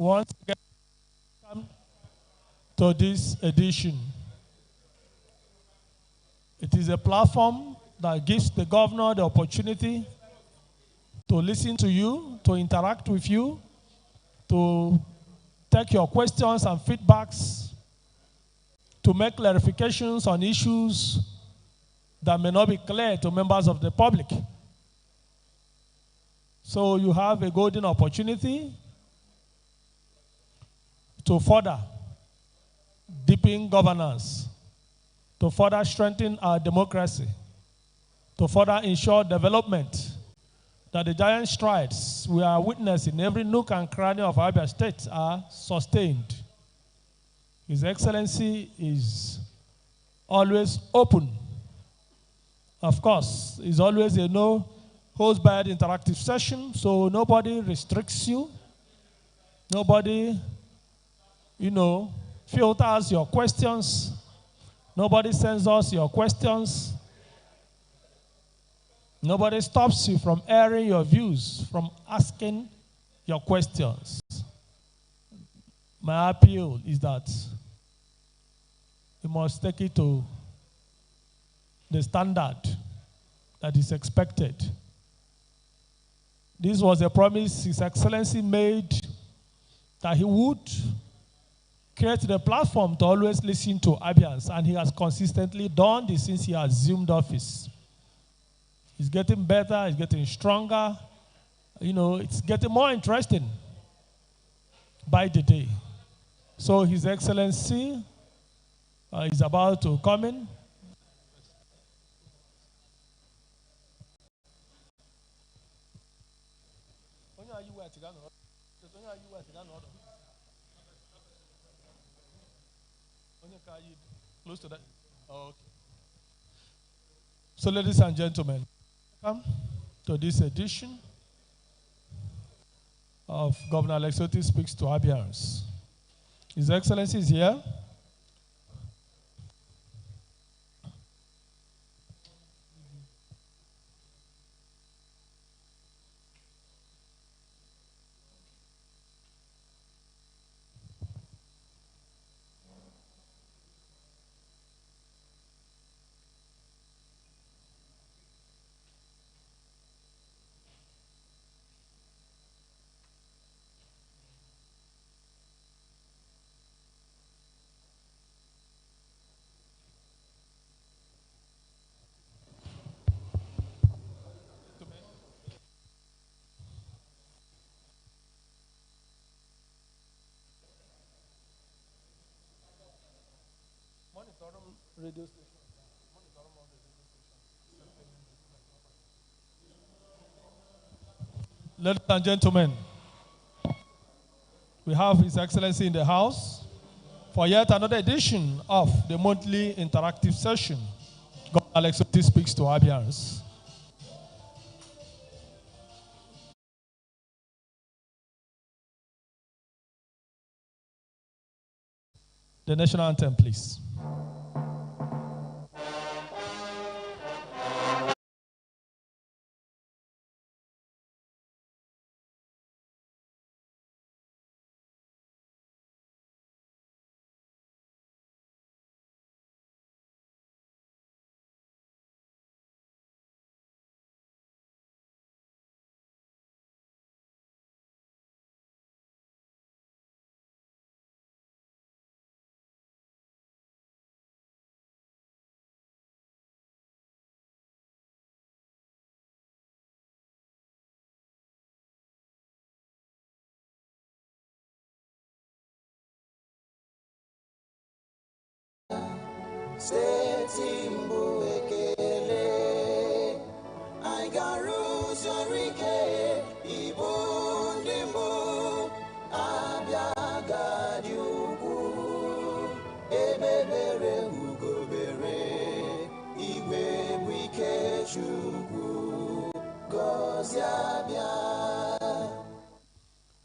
Once again, welcome to this edition. It is a platform that gives the governor the opportunity to listen to you, to interact with you, to take your questions and feedbacks, to make clarifications on issues that may not be clear to members of the public. So you have a golden opportunity to further deepen governance, to further strengthen our democracy, to further ensure development, that the giant strides we are witnessing in every nook and cranny of Abia State are sustained. His Excellency is always open. Of course, it's always a no-holds-barred interactive session, so nobody restricts you. Nobody, filters your questions. Nobody censors your questions. Nobody stops you from airing your views, from asking your questions. My appeal is that you must take it to the standard that is expected. This was a promise His Excellency made that he would create the platform to always listen to Abians, and he has consistently done this since he assumed office. It's getting better, it's getting stronger, it's getting more interesting by the day. So His Excellency is about to come in. Close to that. Oh, okay. So, ladies and gentlemen, welcome to this edition of Governor Alex Otti Speaks to Abians. His Excellency is here. Radio station. Ladies and gentlemen, we have His Excellency in the house for yet another edition of the monthly interactive session. Governor Alex Otti Speaks to Abians. The national anthem, please.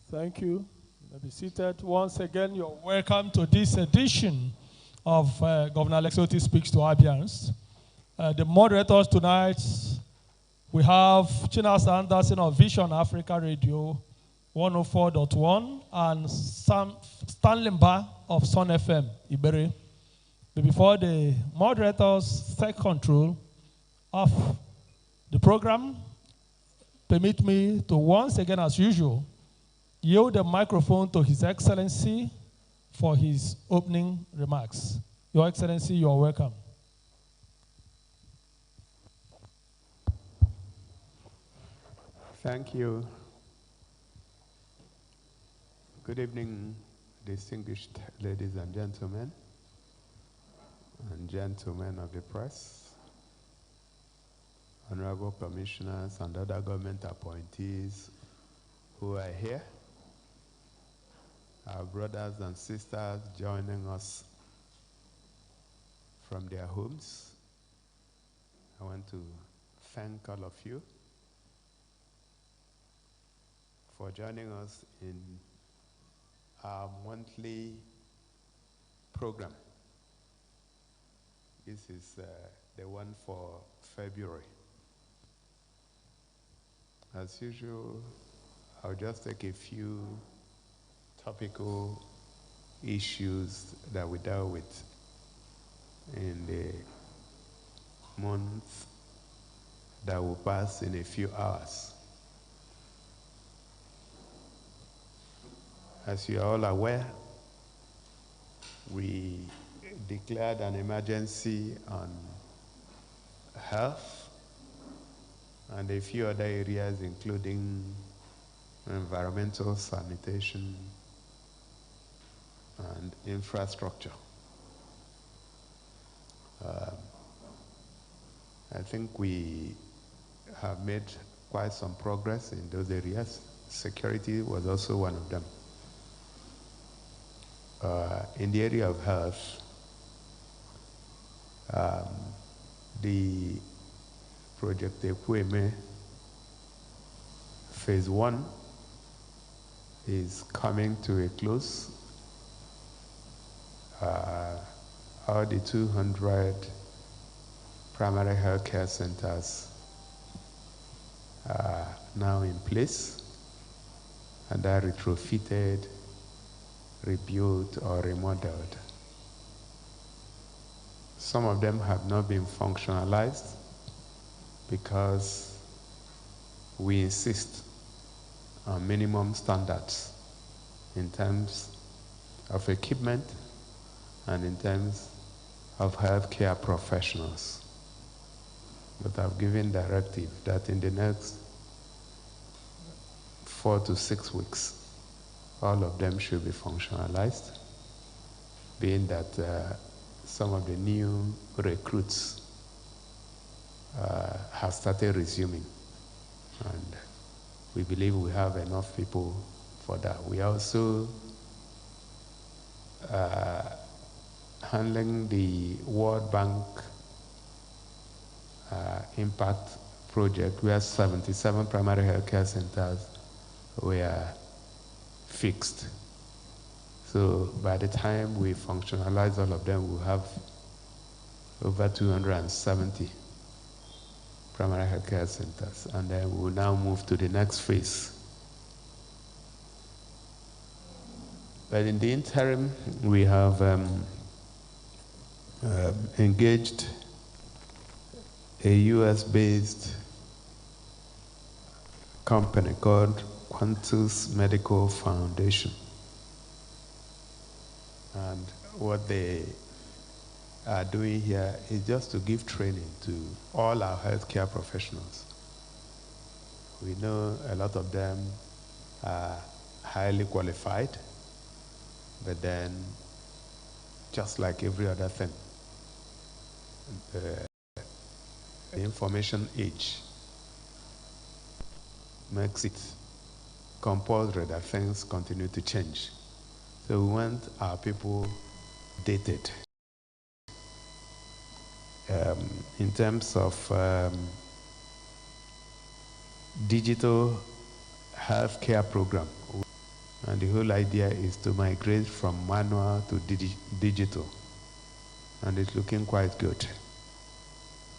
Thank you. You may be seated. Once again, you're welcome to this edition of Governor Alex Otti Speaks to Abians. The moderators tonight, we have Chinas Anderson of Vision Africa Radio, 104.1, and Stanlimba of Sun FM, Iberi. But before the moderators take control of the program, permit me to once again, as usual, yield the microphone to His Excellency for his opening remarks. Your Excellency, you are welcome. Thank you. Good evening, distinguished ladies and gentlemen of the press, honorable commissioners and other government appointees who are here, our brothers and sisters joining us from their homes. I want to thank all of you for joining us in our monthly program. This is the one for February. As usual, I'll just take a few topical issues that we dealt with in the month that will pass in a few hours. As you are all aware, we declared an emergency on health and a few other areas, including environmental sanitation and infrastructure. I think we have made quite some progress in those areas. Security was also one of them. In the area of health, the Project Ekweme Phase 1 is coming to a close. All the 200 primary health care centers are now in place and are retrofitted, rebuilt, or remodeled. Some of them have not been functionalized because we insist on minimum standards in terms of equipment and in terms of healthcare professionals. But I've given directive that in the next 4 to 6 weeks, all of them should be functionalized, being that some of the new recruits have started resuming, and we believe we have enough people for that. We are also handling the World Bank impact project, where 77 primary health care centers were fixed. So by the time we functionalize all of them, we'll have over 270 primary health care centers, and then we'll now move to the next phase. But in the interim, we have engaged a US-based company called Quantus Medical Foundation. And what they are doing here is just to give training to all our healthcare professionals. We know a lot of them are highly qualified, but then just like every other thing, the information age makes it compulsory that things continue to change. So we want our people dated. In terms of digital healthcare program, and the whole idea is to migrate from manual to digital, and it's looking quite good,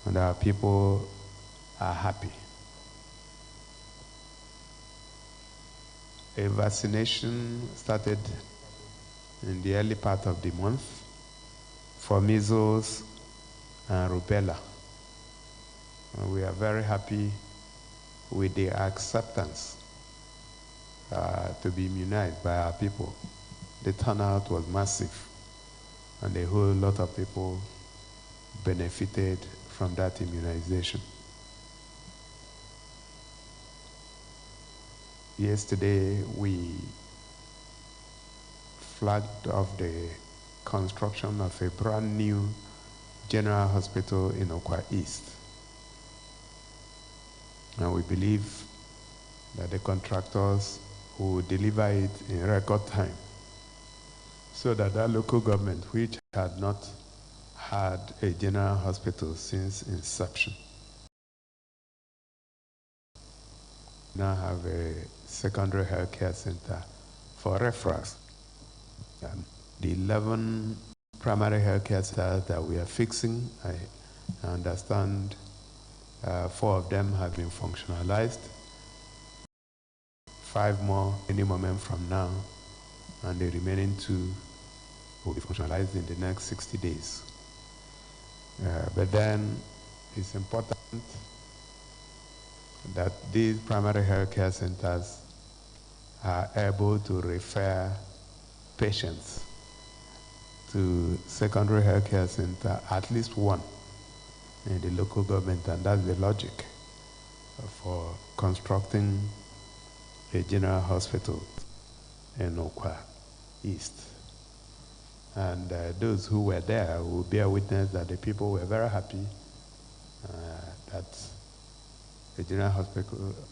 and our people are happy. A vaccination started in the early part of the month for measles and rubella. And we are very happy with the acceptance to be immunized by our people. The turnout was massive, and a whole lot of people benefited from that immunization. Yesterday, we flagged off the construction of a brand new general hospital in Okwa East. And we believe that the contractors will deliver it in record time, so that that local government, which had not had a general hospital since inception, now have a secondary health care center for referrals. The 11 primary health care centers that we are fixing, I understand 4 of them have been functionalized, 5 more any moment from now, and the remaining 2 will be functionalized in the next 60 days. But then it's important that these primary health care centers are able to refer patients to secondary health care center, at least one in the local government, and that's the logic for constructing a general hospital in Okwa East. And those who were there will bear witness that the people were very happy that the general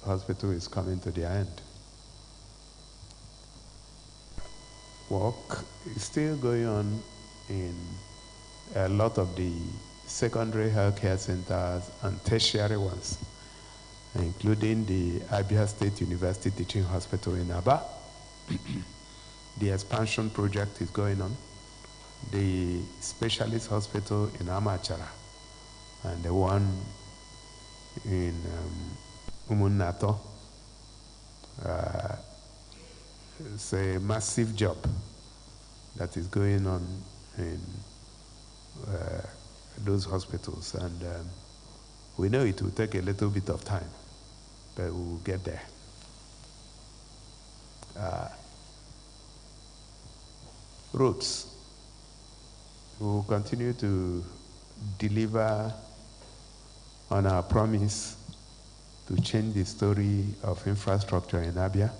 hospital is coming to their end. Work is still going on in a lot of the secondary healthcare centers and tertiary ones, including the Abia State University Teaching Hospital in Aba. The expansion project is going on. The specialist hospital in Amachara, and the one in Umunnato. It's a massive job that is going on in those hospitals, and we know it will take a little bit of time, but we will get there. Roads. We will continue to deliver on our promise to change the story of infrastructure in Abia.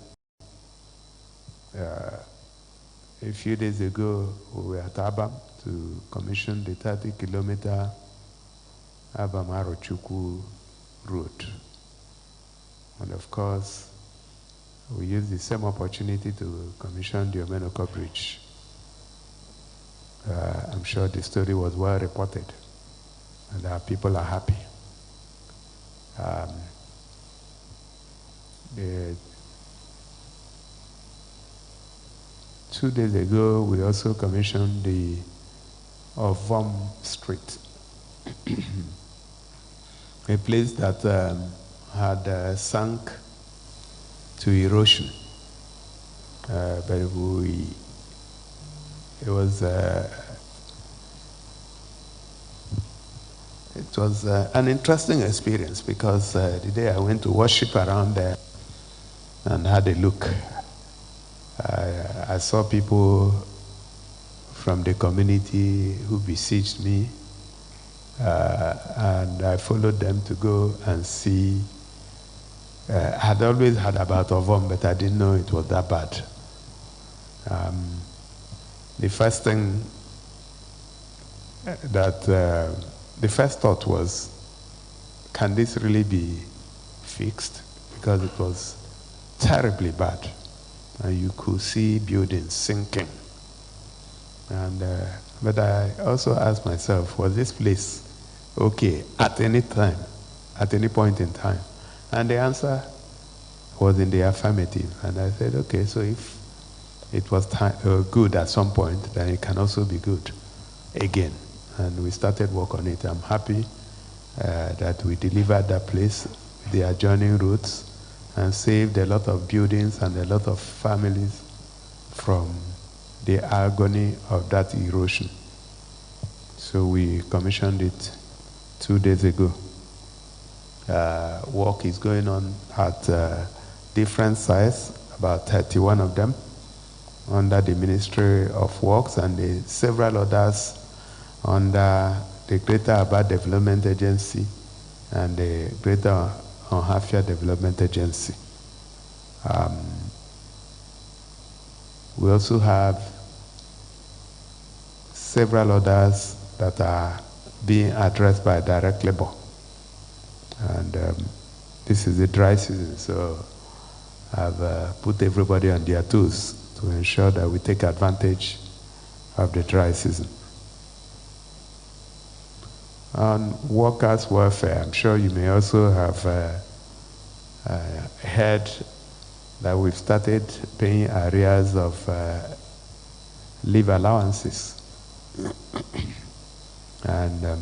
A few days ago, we were at Abam to commission the 30-kilometer Abam-Arochukwu road. And of course, we used the same opportunity to commission the Omenoko Bridge. I'm sure the story was well reported, and our people are happy. 2 days ago, we also commissioned the Ovom Street, a place that had sunk to erosion, but it was an interesting experience, because the day I went to worship around there and had a look, I saw people from the community who besieged me, and I followed them to go and see. I had always heard about Ovom, but I didn't know it was that bad. The first thing the first thought was, can this really be fixed? Because it was terribly bad, and you could see buildings sinking. And but I also asked myself, was this place okay at any time, at any point in time? And the answer was in the affirmative. And I said, okay, so if it was good at some point, then it can also be good again. And we started work on it. I'm happy that we delivered that place, the adjoining roads, and saved a lot of buildings and a lot of families from the agony of that erosion. So we commissioned it 2 days ago. Work is going on at different sites, about 31 of them, under the Ministry of Works and several others under the Greater Abia Development Agency and the Greater Onhafia Development Agency. We also have several others that are being addressed by direct labor. And this is the dry season, so I've put everybody on their toes to ensure that we take advantage of the dry season. On workers' welfare, I'm sure you may also have heard that we've started paying arrears of leave allowances. And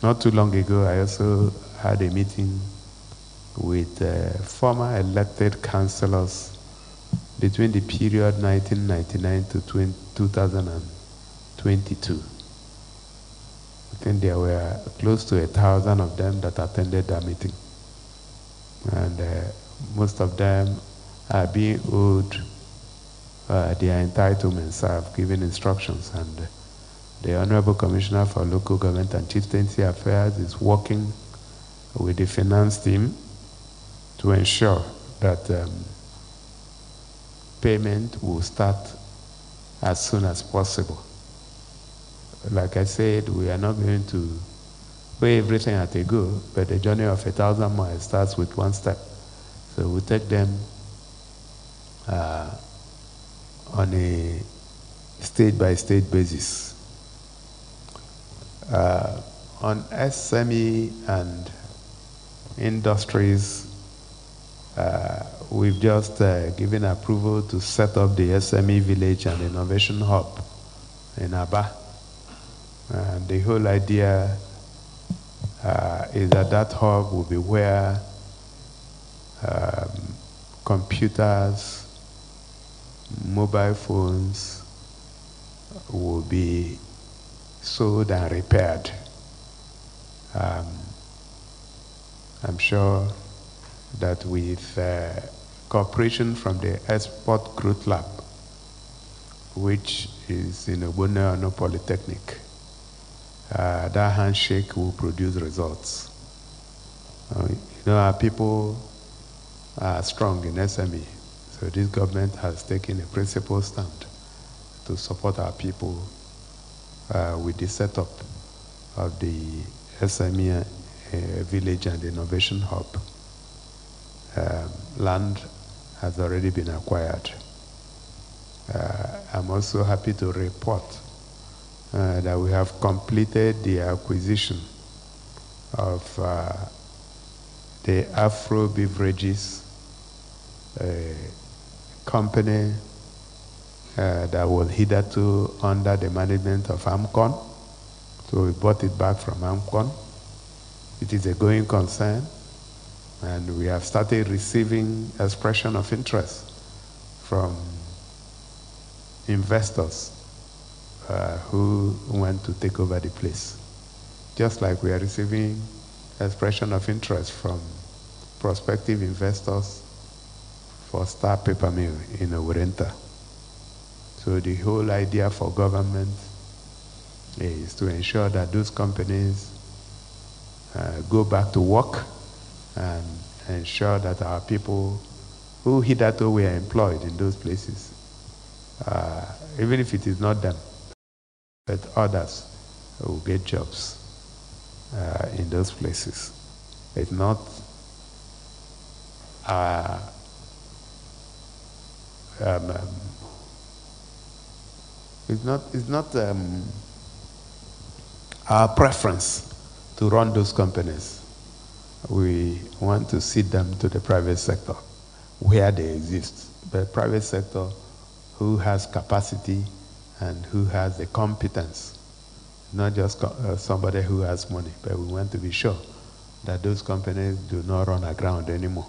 not too long ago, I also had a meeting with former elected councillors between the period 1999 to 2022. I think there were close to 1,000 of them that attended that meeting. And most of them are being owed their entitlements. I've given instructions, and the Honorable Commissioner for Local Government and Chieftaincy Affairs is working with the finance team to ensure that payment will start as soon as possible. Like I said, we are not going to pay everything at a go, but the journey of 1,000 miles starts with one step. So we take them on a state-by-state basis. On SME and industries, we've just given approval to set up the SME Village and Innovation Hub in Aba. And the whole idea is that that hub will be where computers, mobile phones will be sold and repaired. I'm sure that with cooperation from the Export Growth Lab, which is in Ogbonna Polytechnic, that handshake will produce results. Our people are strong in SME, so this government has taken a principled stand to support our people with the setup of the SME Village and Innovation Hub. Land has already been acquired. I'm also happy to report that we have completed the acquisition of the Afro Beverages company that was hitherto under the management of AMCON. So we bought it back from AMCON. It is a going concern, and we have started receiving expression of interest from investors who want to take over the place. Just like we are receiving expression of interest from prospective investors for Star Paper Mill in Orenta. So the whole idea for government is to ensure that those companies go back to work and ensure that our people who hitherto were employed in those places, even if it is not them, but others will get jobs in those places. It's not our preference to run those companies. We want to cede them to the private sector where they exist. The private sector who has capacity and who has the competence, not just somebody who has money, but we want to be sure that those companies do not run aground anymore.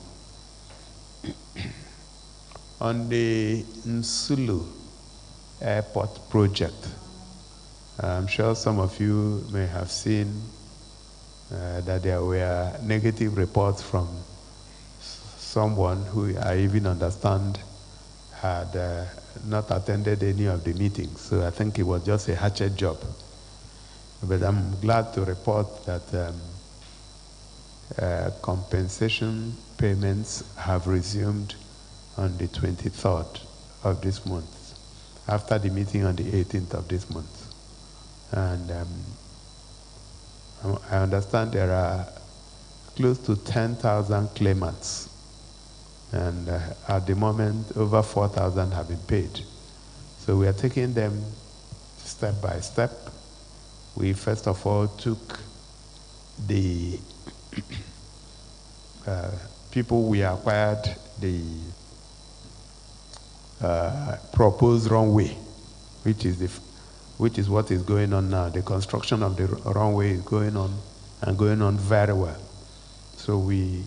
On the Nsulu Airport project, I'm sure some of you may have seen that there were negative reports from someone who I even understand had not attended any of the meetings. So I think it was just a hatchet job. But I'm glad to report that compensation payments have resumed on the 23rd of this month, after the meeting on the 18th of this month. And I understand there are close to 10,000 claimants. And at the moment, over 4,000 have been paid. So we are taking them step by step. We first of all took the people we acquired the proposed runway, which is what is going on now. The construction of the runway is going on and going on very well. So we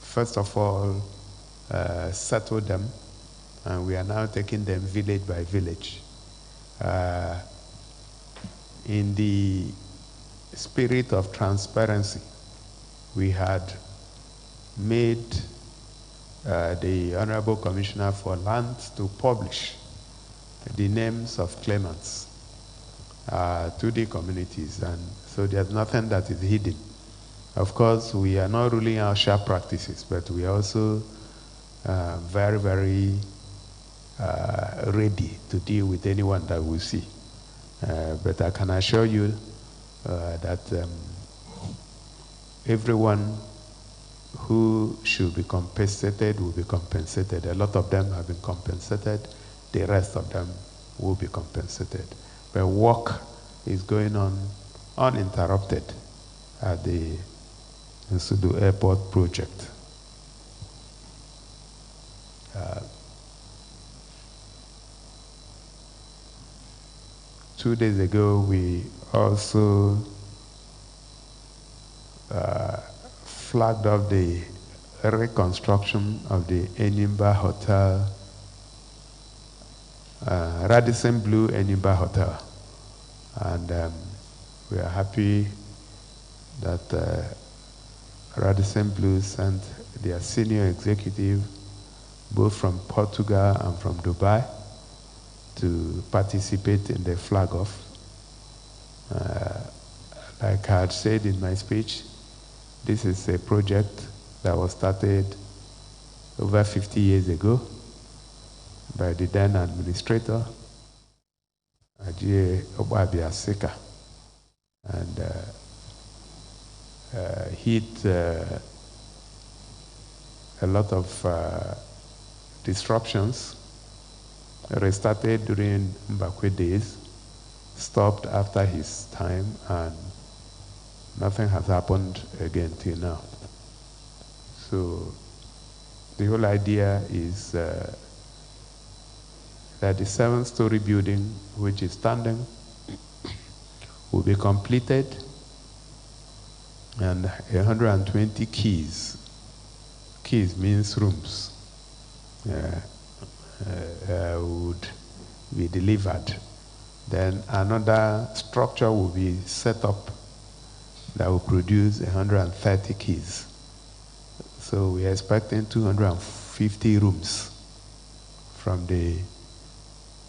first of all settled them, and we are now taking them village by village. In the spirit of transparency, we had made the Honorable Commissioner for Lands to publish the names of claimants to the communities, and so there's nothing that is hidden. Of course, we are not ruling out sharp practices, but we are also very, very ready to deal with anyone that we see. But I can assure you that everyone who should be compensated will be compensated. A lot of them have been compensated. The rest of them will be compensated. But work is going on uninterrupted at the Nsulu Airport project. 2 days ago, we also flagged off the reconstruction of the Enyimba Hotel, Radisson Blue Enyimba Hotel. And we are happy that Radisson Blue sent their senior executive, both from Portugal and from Dubai, to participate in the flag off. Like I had said in my speech, this is a project that was started over 50 years ago by the then administrator, Otti Abia State, and hit a lot of disruptions. Restarted during Mbakwe days, stopped after his time, and nothing has happened again till now. So the whole idea is that the 7-story building, which is standing, will be completed, and 120 keys means rooms, would be delivered. Then another structure will be set up that will produce 130 keys. So we are expecting 250 rooms from the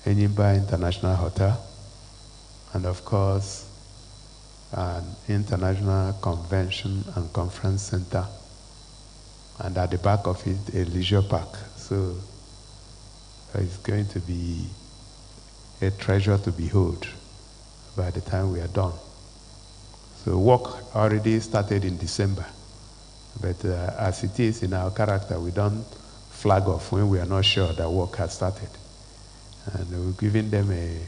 Enyimba International Hotel, and of course an international convention and conference center, and at the back of it a leisure park. So it's going to be a treasure to behold by the time we are done. So work already started in December, but as it is in our character, we don't flag off when we are not sure that work has started. And we're giving them a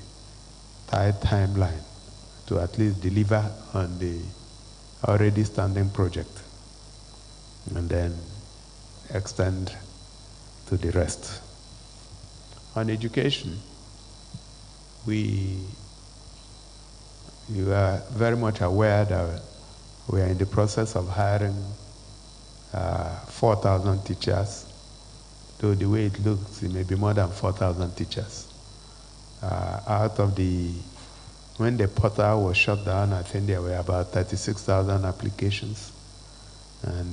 tight timeline to at least deliver on the already standing project, and then extend to the rest. On education, you are very much aware that we are in the process of hiring 4,000 teachers. Though the way it looks, it may be more than 4,000 teachers. When the portal was shut down, I think there were about 36,000 applications. And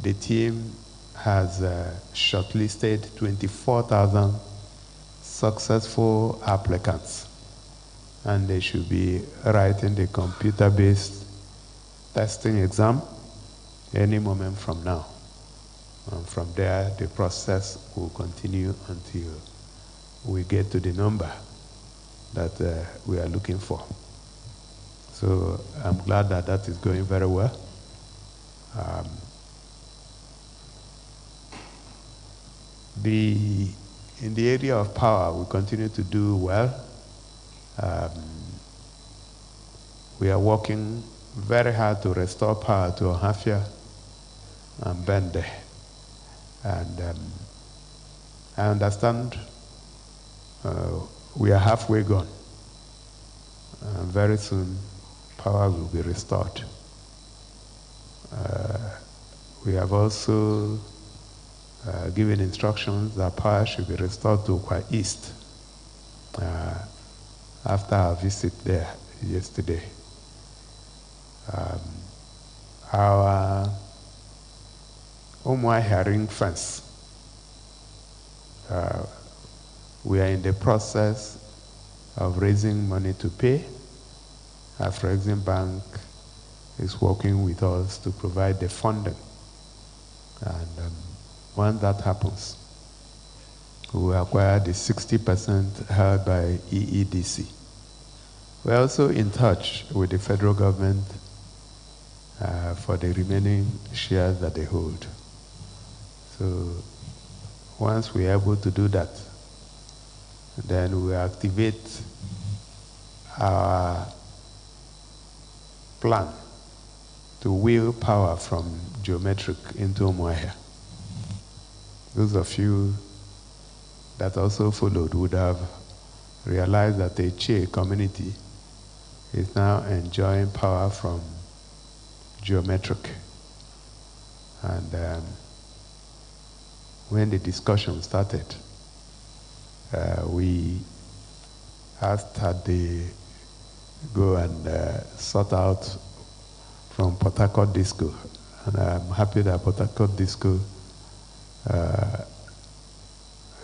the team has shortlisted 24,000 successful applicants. And they should be writing the computer-based testing exam any moment from now. And from there, the process will continue until we get to the number that we are looking for. So I'm glad that that is going very well. In the area of power, we continue to do well. We are working very hard to restore power to Ohafia and Bende. And I understand we are halfway gone. Very soon, power will be restored. We have also given instructions that power should be restored to Okwa East after our visit there yesterday. Our Umuahia ring fence, we are in the process of raising money to pay. Afro-Exim Bank is working with us to provide the funding. And once that happens, we will acquire the 60% held by EEDC. We're also in touch with the federal government for the remaining shares that they hold. So once we're able to do that, then we activate our plan to wheel power from geometric into Umuahia. Those of you that also followed would have realized that the Che community is now enjoying power from geometric. And when the discussion started, we asked that they go and sort out from Port Harcourt Disco. And I'm happy that Port Harcourt Disco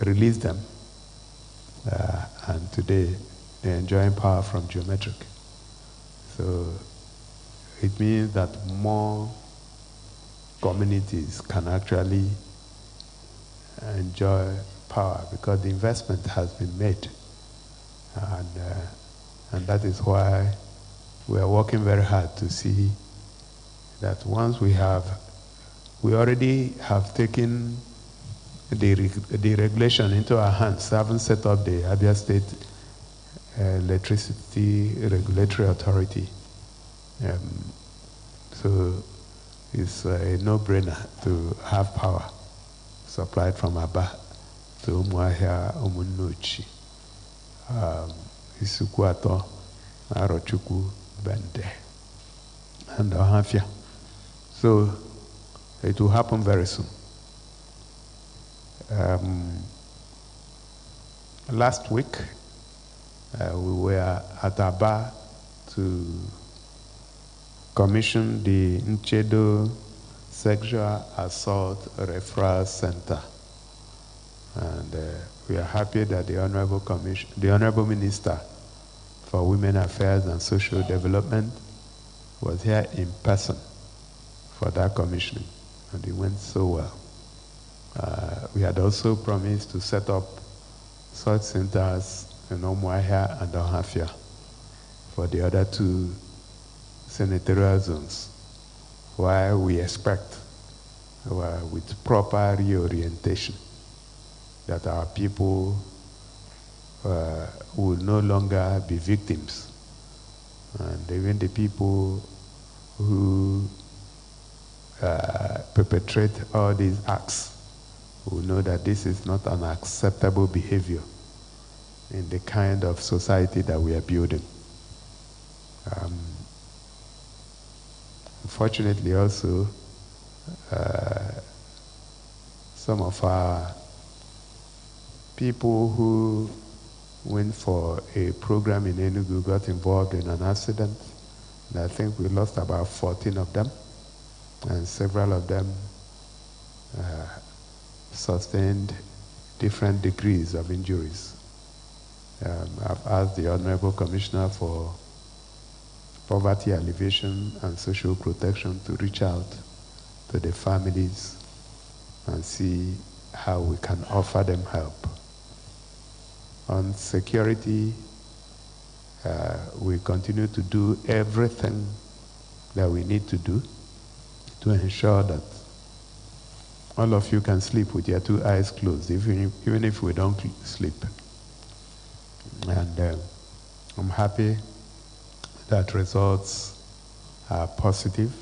released them. And today, they're enjoying power from geometric. So it means that more communities can actually enjoy power because the investment has been made. And that is why we are working very hard to see that once we already have taken the regulation into our hands, haven't set up the Abia State Electricity Regulatory Authority. So it's a no-brainer to have power supplied from Aba to Umuahia, Umunnuchi, Isukuato, Arochukwu, Bende, and Ohafia. So it will happen very soon. Last week, we were at Aba to commission the Nchedo Sexual Assault Referral Center. And we are happy that the Honorable Minister for Women Affairs and Social Development was here in person for that commissioning, and it went so well. We had also promised to set up such centers in Umuahia and Ohafia for the other two senatorial zones, while we expect, with proper reorientation, that our people will no longer be victims. And even the people who perpetrate all these acts will know that this is not an acceptable behavior in the kind of society that we are building. Unfortunately also, some of our people who went for a program in Enugu got involved in an accident. And I think we lost about 14 of them, and several of them sustained different degrees of injuries. I've asked the Honorable Commissioner for Poverty Alleviation and Social Protection to reach out to the families and see how we can offer them help. On security, we continue to do everything that we need to do to ensure that all of you can sleep with your 2 eyes closed, even if we don't sleep. And I'm happy that results are positive.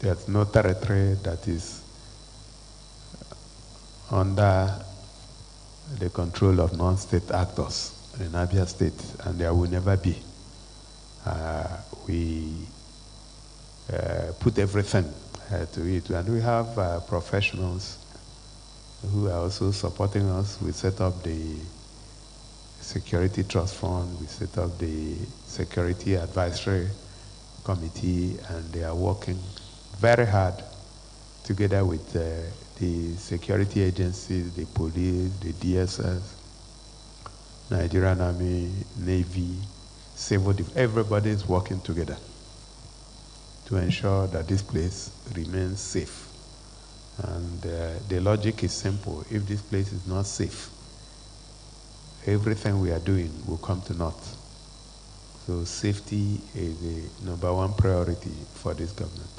There's no territory that is under the control of non-state actors in Abia State, and there will never be. We put everything to it, and we have professionals who are also supporting us. We set up the Security Trust Fund, we set up the Security Advisory Committee, and they are working very hard together with the security agencies, the police, the DSS, Nigerian Army, Navy, Civil Defense. Everybody is working together to ensure that this place remains safe. And the logic is simple. If this place is not safe, everything we are doing will come to naught. So safety is the #1 priority for this government.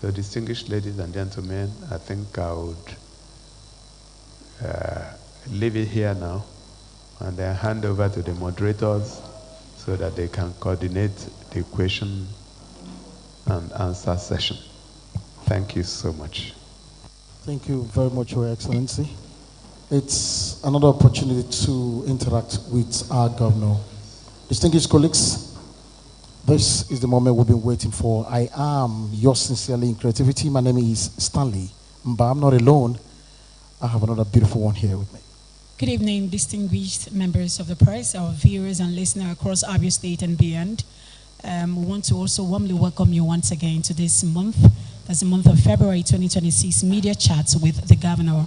So distinguished ladies and gentlemen, I think I would leave it here now and then hand over to the moderators so that they can coordinate the question and answer session. Thank you so much. Thank you very much, Your Excellency. It's another opportunity to interact with our governor. Distinguished colleagues, this is the moment we've been waiting for. I am yours sincerely in creativity. My name is Stanley, but I'm not alone. I have another beautiful one here with me. Good evening, distinguished members of the press, our viewers and listeners across Abia State and beyond. We want to also warmly welcome you once again to this month. That's the month of February 2026 media chats with the Governor,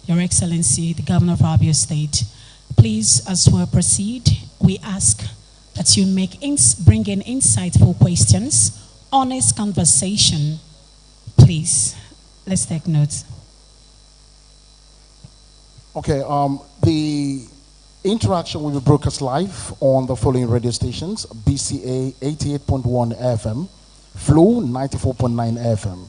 Your Excellency, the Governor of Abia State. Please, as we proceed, we ask that you bring in insightful questions, honest conversation. Please, let's take notes. Okay, the interaction will be broadcast live on the following radio stations: BCA 88.1 FM, Flow 94.9 FM,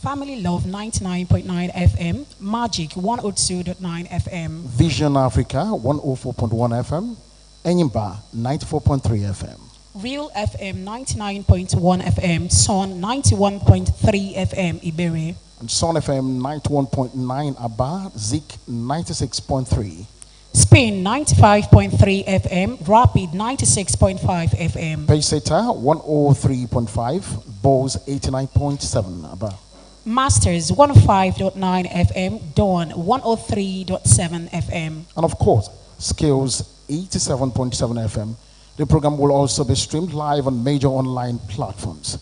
Family Love 99.9 FM, Magic 102.9 FM, Vision Africa 104.1 FM, Enyimba 94.3 FM, Real FM 99.1 FM, Son 91.3 FM, Ibere, and Son FM 91.9 Aba, Zik 96.3, Spin 95.3 FM, Rapid 96.5 FM, Payseta 103.5, Bose 89.7 Aba, Masters 105.9 FM, Dawn 103.7 FM, and of course, Skills 87.7 FM. The program will also be streamed live on major online platforms.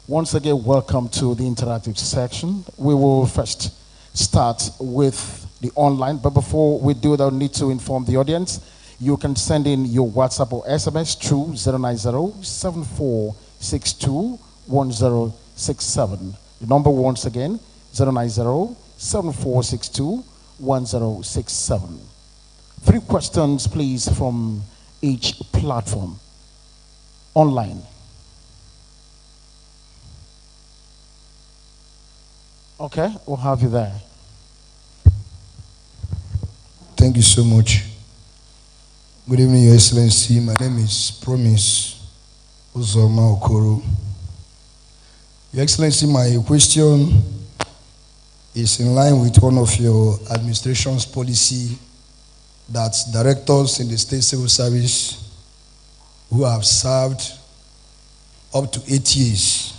Once again, welcome to the interactive section. We will first start with the online, but before we do that, I need to inform the audience. You can send in your WhatsApp or SMS through 090-7462-1067. The number once again, 090-7462-1067. 3 questions, please, from each platform. Online. Okay, we'll have you there. Thank you so much. Good evening, Your Excellency. My name is Promise Uzoma Okoro. Your Excellency, my question is in line with one of your administration's policy that directors in the state civil service who have served up to 8 years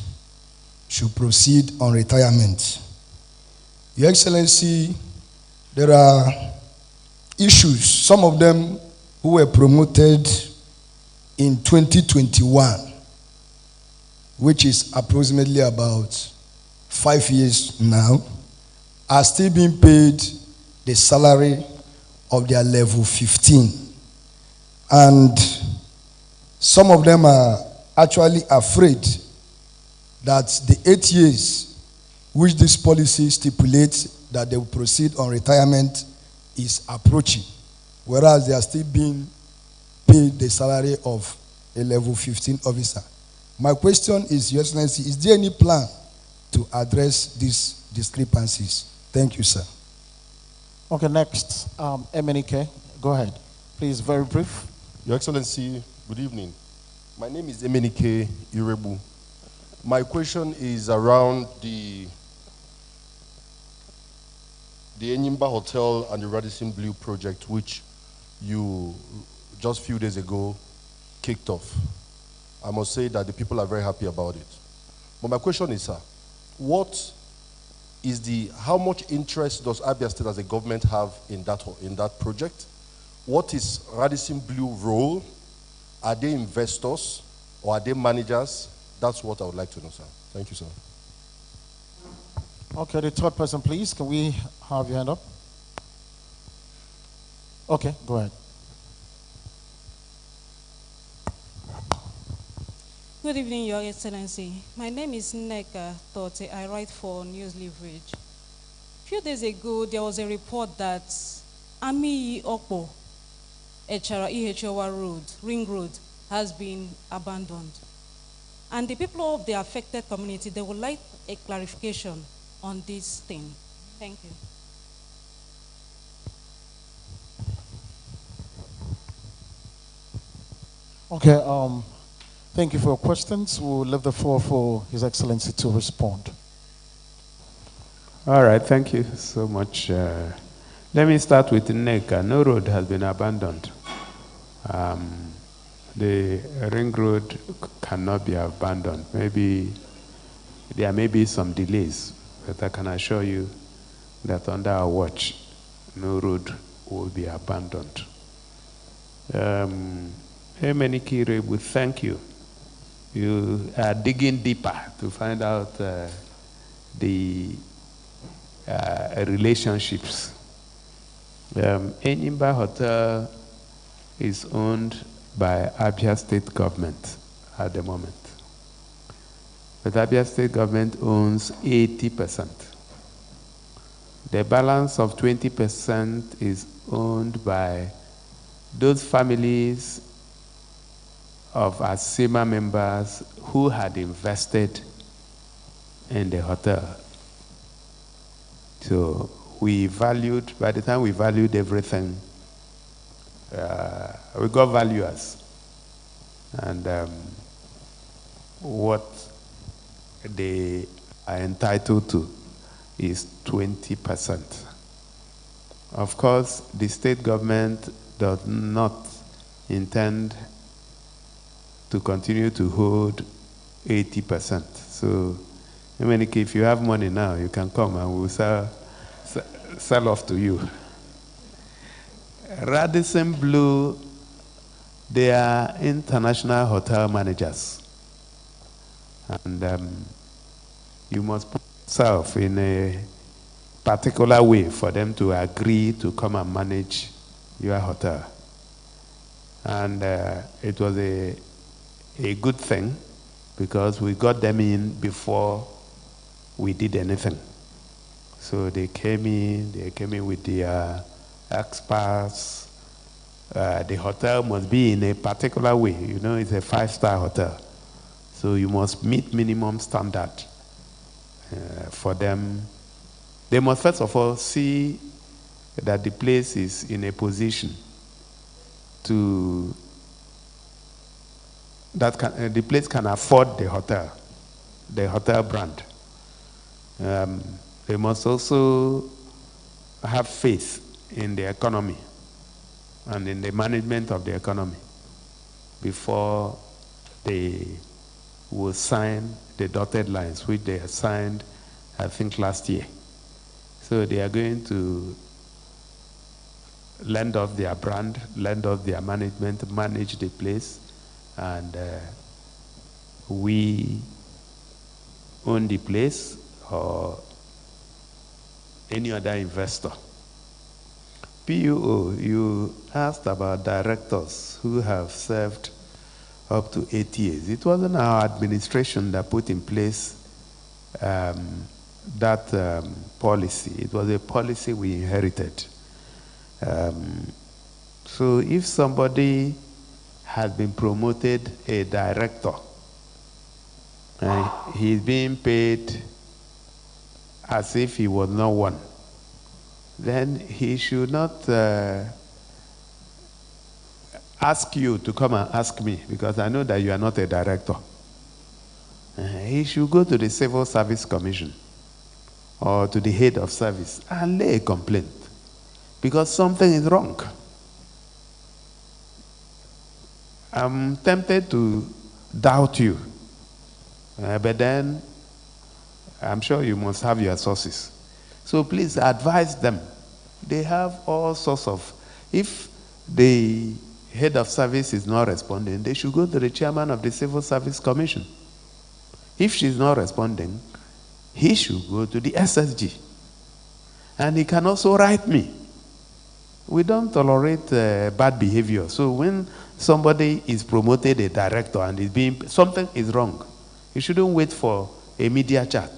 should proceed on retirement. Your Excellency, there are issues, some of them who were promoted in 2021, which is approximately about 5 years now, are still being paid the salary of their level 15. And some of them are actually afraid that the 8 years which this policy stipulates that they will proceed on retirement is approaching, whereas they are still being paid the salary of a level 15 officer. My question is, Your Excellency, is there any plan to address these discrepancies? Thank you, sir. Okay, next, MNK, go ahead. Please, very brief. Your Excellency, good evening. My name is MNK Irebu. My question is around the Enyimba Hotel and the Radisson Blu project, which you just a few days ago kicked off. I must say that the people are very happy about it. But my question is, sir, how much interest does Abia State as a government have in that project? What is Radisson Blu role? Are they investors or are they managers? That's what I would like to know, sir. Thank you, sir. Okay, the third person, please. Can we have your hand up? Okay, go ahead. Good evening, Your Excellency. My name is Nneka Tote. I write for News Leverage. A few days ago, there was a report that Ami Okpo, Echara Ihechowa Road, Ring Road, has been abandoned. And the people of the affected community, they would like a clarification on this thing. Thank you. Okay, thank you for your questions. We'll leave the floor for His Excellency to respond. All right, thank you so much. Let me start with Nneka. No road has been abandoned. The ring road cannot be abandoned. Maybe there may be some delays, but I can assure you that under our watch, no road will be abandoned. Emeniki, we thank you. You are digging deeper to find out the relationships. Enyimba Hotel is owned by Abia State government at the moment. But Abia State government owns 80%. The balance of 20% is owned by those families of ASEMA members who had invested in the hotel. So we valued, by the time we valued everything, we got valuers. And what they are entitled to is 20%. Of course, the state government does not intend to continue to hold 80%. So, if you have money now, you can come and we'll sell off to you. Radisson Blu, they are international hotel managers. And you must put yourself in a particular way for them to agree to come and manage your hotel. And it was a good thing because we got them in before we did anything. So they came in with their experts. The hotel must be in a particular way. You know, it's a 5-star hotel. So you must meet minimum standard for them. They must first of all see that the place is in a position to the place can afford the hotel brand. They must also have faith in the economy and in the management of the economy before they will sign the dotted lines, which they had signed, I think, last year. So they are going to lend off their brand, lend off their management, manage the place, and we own the place or any other investor. PUO, you asked about directors who have served up to 8 years. It wasn't our administration that put in place that policy. It was a policy we inherited. So if somebody has been promoted a director and he's being paid as if he was not one, then he should not ask you to come and ask me, because I know that you are not a director. He should go to the Civil Service Commission or to the head of service and lay a complaint, because something is wrong. I'm tempted to doubt you, but then I'm sure you must have your sources. So please advise them. They have all sorts of, if the head of service is not responding, they should go to the chairman of the Civil Service Commission. If she's not responding, he should go to the SSG. And he can also write me. We don't tolerate bad behavior. So when somebody is promoted a director and is being, something is wrong, you shouldn't wait for a media chat.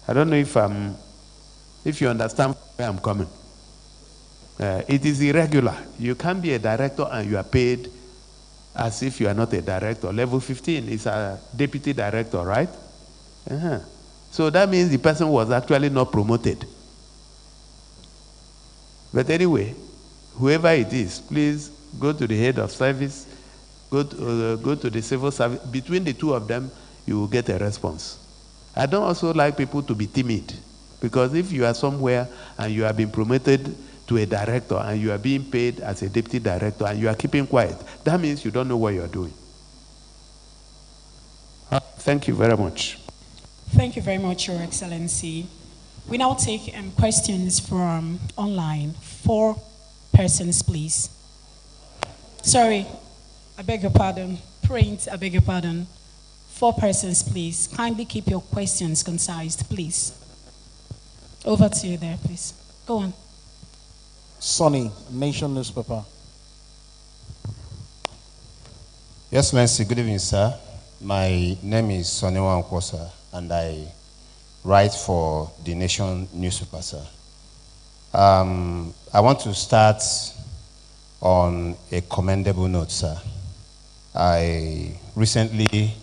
I don't know if you understand where I'm coming. It is irregular. You can't be a director and you are paid as if you are not a director. Level 15 is a deputy director, right? So that means the person was actually not promoted. But anyway, whoever it is, please go to the head of service, go to the civil service. Between the two of them, you will get a response. I don't also like people to be timid, because if you are somewhere and you have been promoted to a director and you are being paid as a deputy director and you are keeping quiet, that means you don't know what you are doing. Thank you very much. Thank you very much, Your Excellency. We now take questions from online. 4 persons, please. Sorry, I beg your pardon. Print, I beg your pardon. 4 persons, please. Kindly keep your questions concise, please. Over to you there, please. Go on. Sonny, Nation Newspaper. Your Excellency, good evening, sir. My name is Sonny Wankwo, sir, and I write for the Nation Newspaper, sir. I want to start on a commendable note, sir. I recently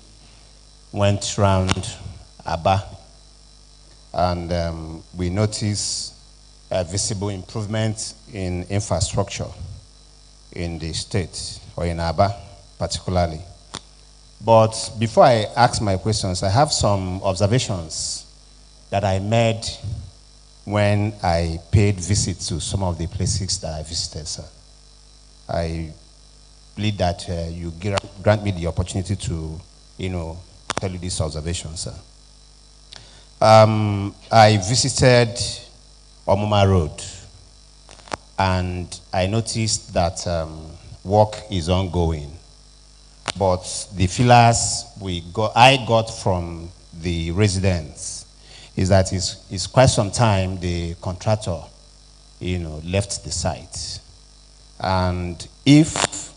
went round Aba, and we noticed a visible improvement in infrastructure in the state, or in Aba particularly. But before I ask my questions, I have some observations that I made when I paid visit to some of the places that I visited, sir. I believe that you grant me the opportunity to, tell you this observation, sir. I visited Omuma Road, and I noticed that work is ongoing. But the feelers I got from the residents is that it's quite some time the contractor, left the site. And if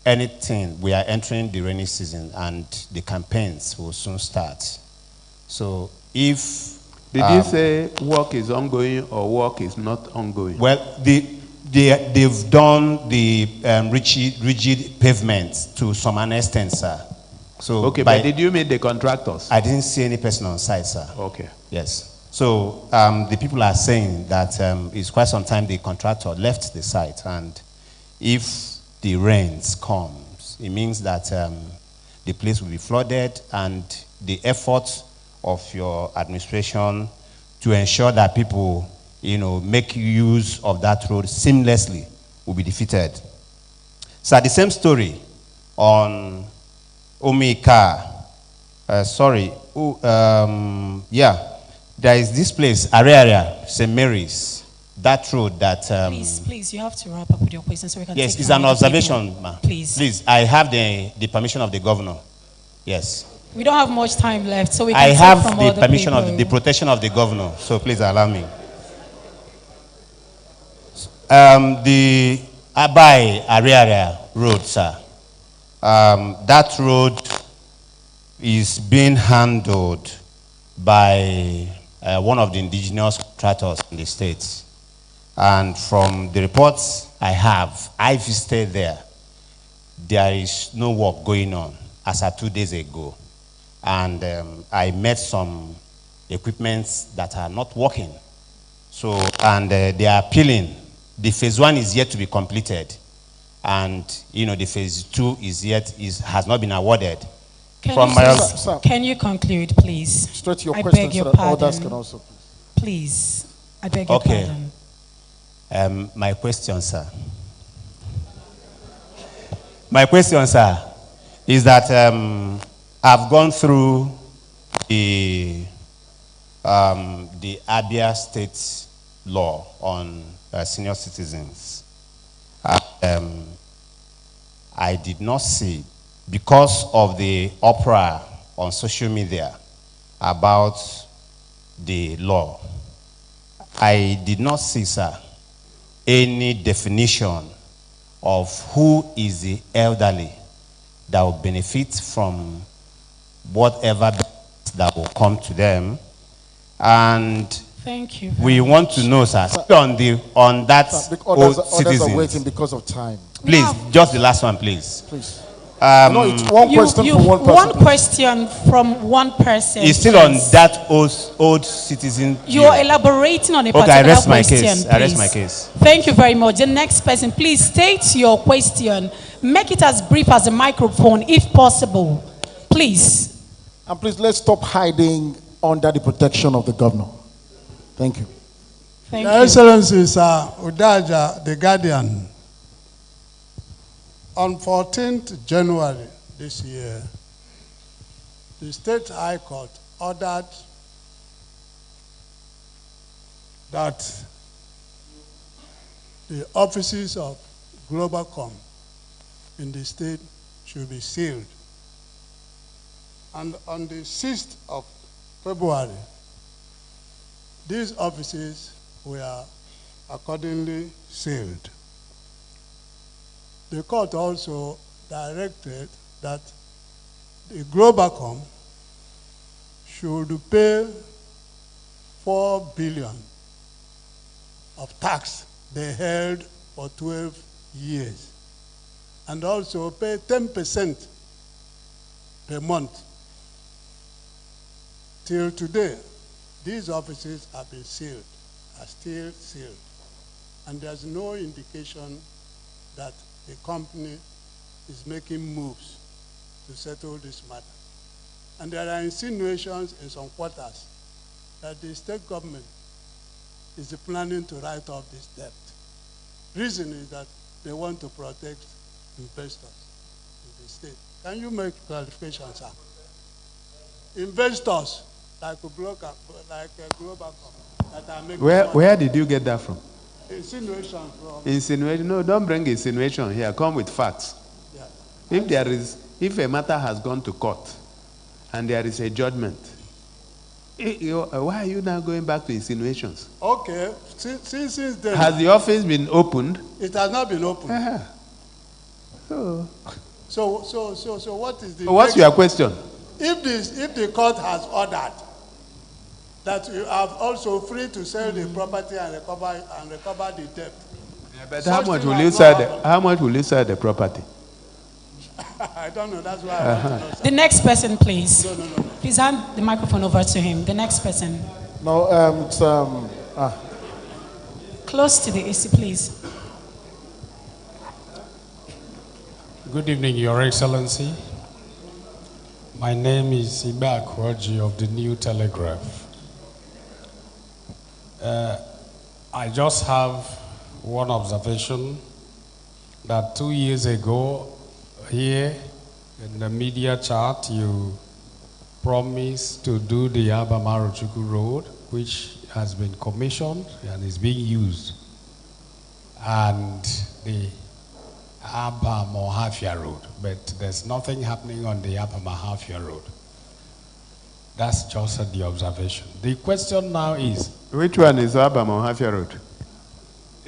anything, we are entering the rainy season and the campaigns will soon start. So if... Did you say work is ongoing or work is not ongoing? Well, they've done the rigid pavement to some extent, sir. So okay, but did you meet the contractors? I didn't see any person on site, sir. Okay. Yes. So the people are saying that it's quite some time the contractor left the site, and if the rains comes, it means that the place will be flooded, and the effort of your administration to ensure that people, make use of that road seamlessly will be defeated. So the same story on Omika. Sorry. There is this place, Area, St. Mary's. That road that... Please, you have to wrap up with your question so we can yes, take it's an observation, people. ma'am. Please, I have the permission of the governor. Yes. We don't have much time left, so we can I take have from the other permission people. of the protection of the governor, so please allow me. The Abai Area Road, sir. That road is being handled by one of the indigenous contractors in the state. And from the reports I visited there. There is no work going on as of 2 days ago. And I met some equipments that are not working. So, and they are appealing. The phase 1 is yet to be completed. And, the phase 2 has not been awarded. Can you conclude, please? Straight to your I question beg your so that pardon. others can also. Please, I beg your pardon. My question, sir. My question, sir, is that I've gone through the Abia State law on senior citizens. I did not see, because of the uproar on social media about the law, I did not see, sir, any definition of who is the elderly that will benefit from whatever that will come to them. And thank you. We want to know, sir, on that old citizens. Others are waiting because of time. Please, just the last one, please. Please. It's one question from one person. One question from one person. It's still on that old citizen. You're elaborating on a particular I rest my question. case. I rest my case. Thank you very much. The next person, please state your question. Make it as brief as a microphone, if possible. Please. And please, let's stop hiding under the protection of the governor. Thank you. Thank Your you. Excellency, sir, Udaja, the Guardian. On 14th January this year, the State High Court ordered that the offices of Globalcom in the state should be sealed. And on the 6th of February, these offices were accordingly sealed. The court also directed that the Globalcom should pay 4 billion of tax they held for 12 years, and also pay 10% per month. Till today, these offices have been sealed, are still sealed, and there's no indication that the company is making moves to settle this matter. And there are insinuations in some quarters that the state government is planning to write off this debt. Reason is that they want to protect investors in the state. Can you make clarification, sir? Investors like Globalcom that are making Where did you get that from? Insinuation from... Insinuation? No, don't bring insinuation here. Come with facts. Yeah. If a matter has gone to court and there is a judgment, why are you now going back to insinuations? Okay. Since then... Has the office been opened? It has not been opened. Uh-huh. So what is the... So what's your question? If the court has ordered that you are also free to sell the property and recover the debt. Yeah, but how much will you sell the property? I don't know. That's why I want to know. The next person, please. No. Please hand the microphone over to him. The next person. No, Close to the AC, please. Good evening, Your Excellency. My name is Ibe Akwaji of the New Telegraph. I just have one observation that 2 years ago here In the media chart, you promised to do the Abamarochuku Road, which has been commissioned and is being used, and the Abamahafia Road, but there's nothing happening on the Abamahafia Road. That's just the observation. The question now is, which one is Abamahafia Road?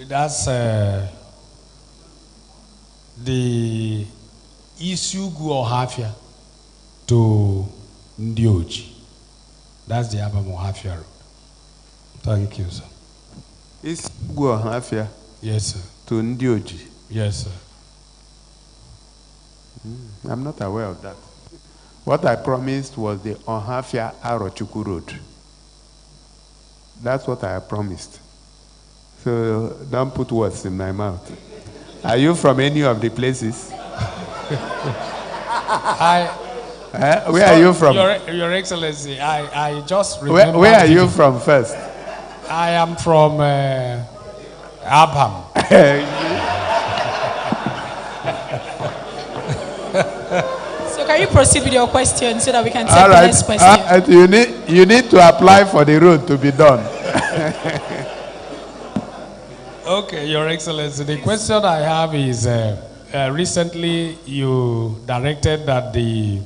That's the Isugu Ohafia to Ndioji. That's the Abamahafia Road. Thank you, sir. Isugu Ohafia? Yes, sir. To Ndioji? Yes, sir. I'm not aware of that. What I promised was the Ohafia Arochukwu Road. That's what I promised. So don't put words in my mouth. Are you from any of the places? Where are you from? Your Excellency, I just remember. Where are you from first? I am from Abham. So can you proceed with your question so that we can take the next question? You need to apply for the road to be done. Okay, Your Excellency. The question I have is, recently you directed that the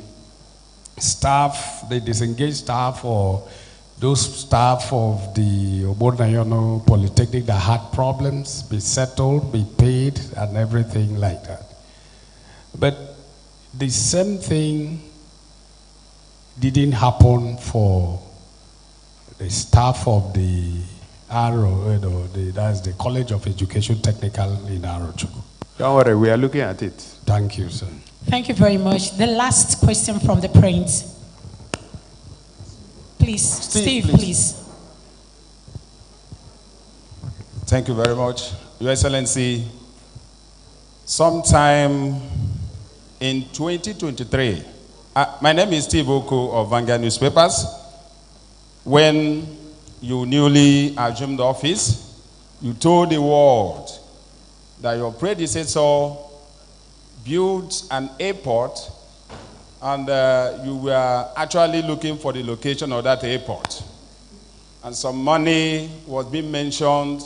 staff, the disengaged staff, or those staff of the Obonayono Polytechnic that had problems be settled, be paid, and everything like that. But the same thing didn't happen for the staff of the that's the College of Education Technical in Arochukwu. Don't worry, we are looking at it. Thank you, sir. Thank you very much. The last question from the print. Please, Steve, please. Thank you very much. Your Excellency, sometime in 2023, my name is Steve Oko of Vanguard Newspapers. When you newly assumed office, you told the world that your predecessor built an airport, and you were actually looking for the location of that airport. And some money was being mentioned.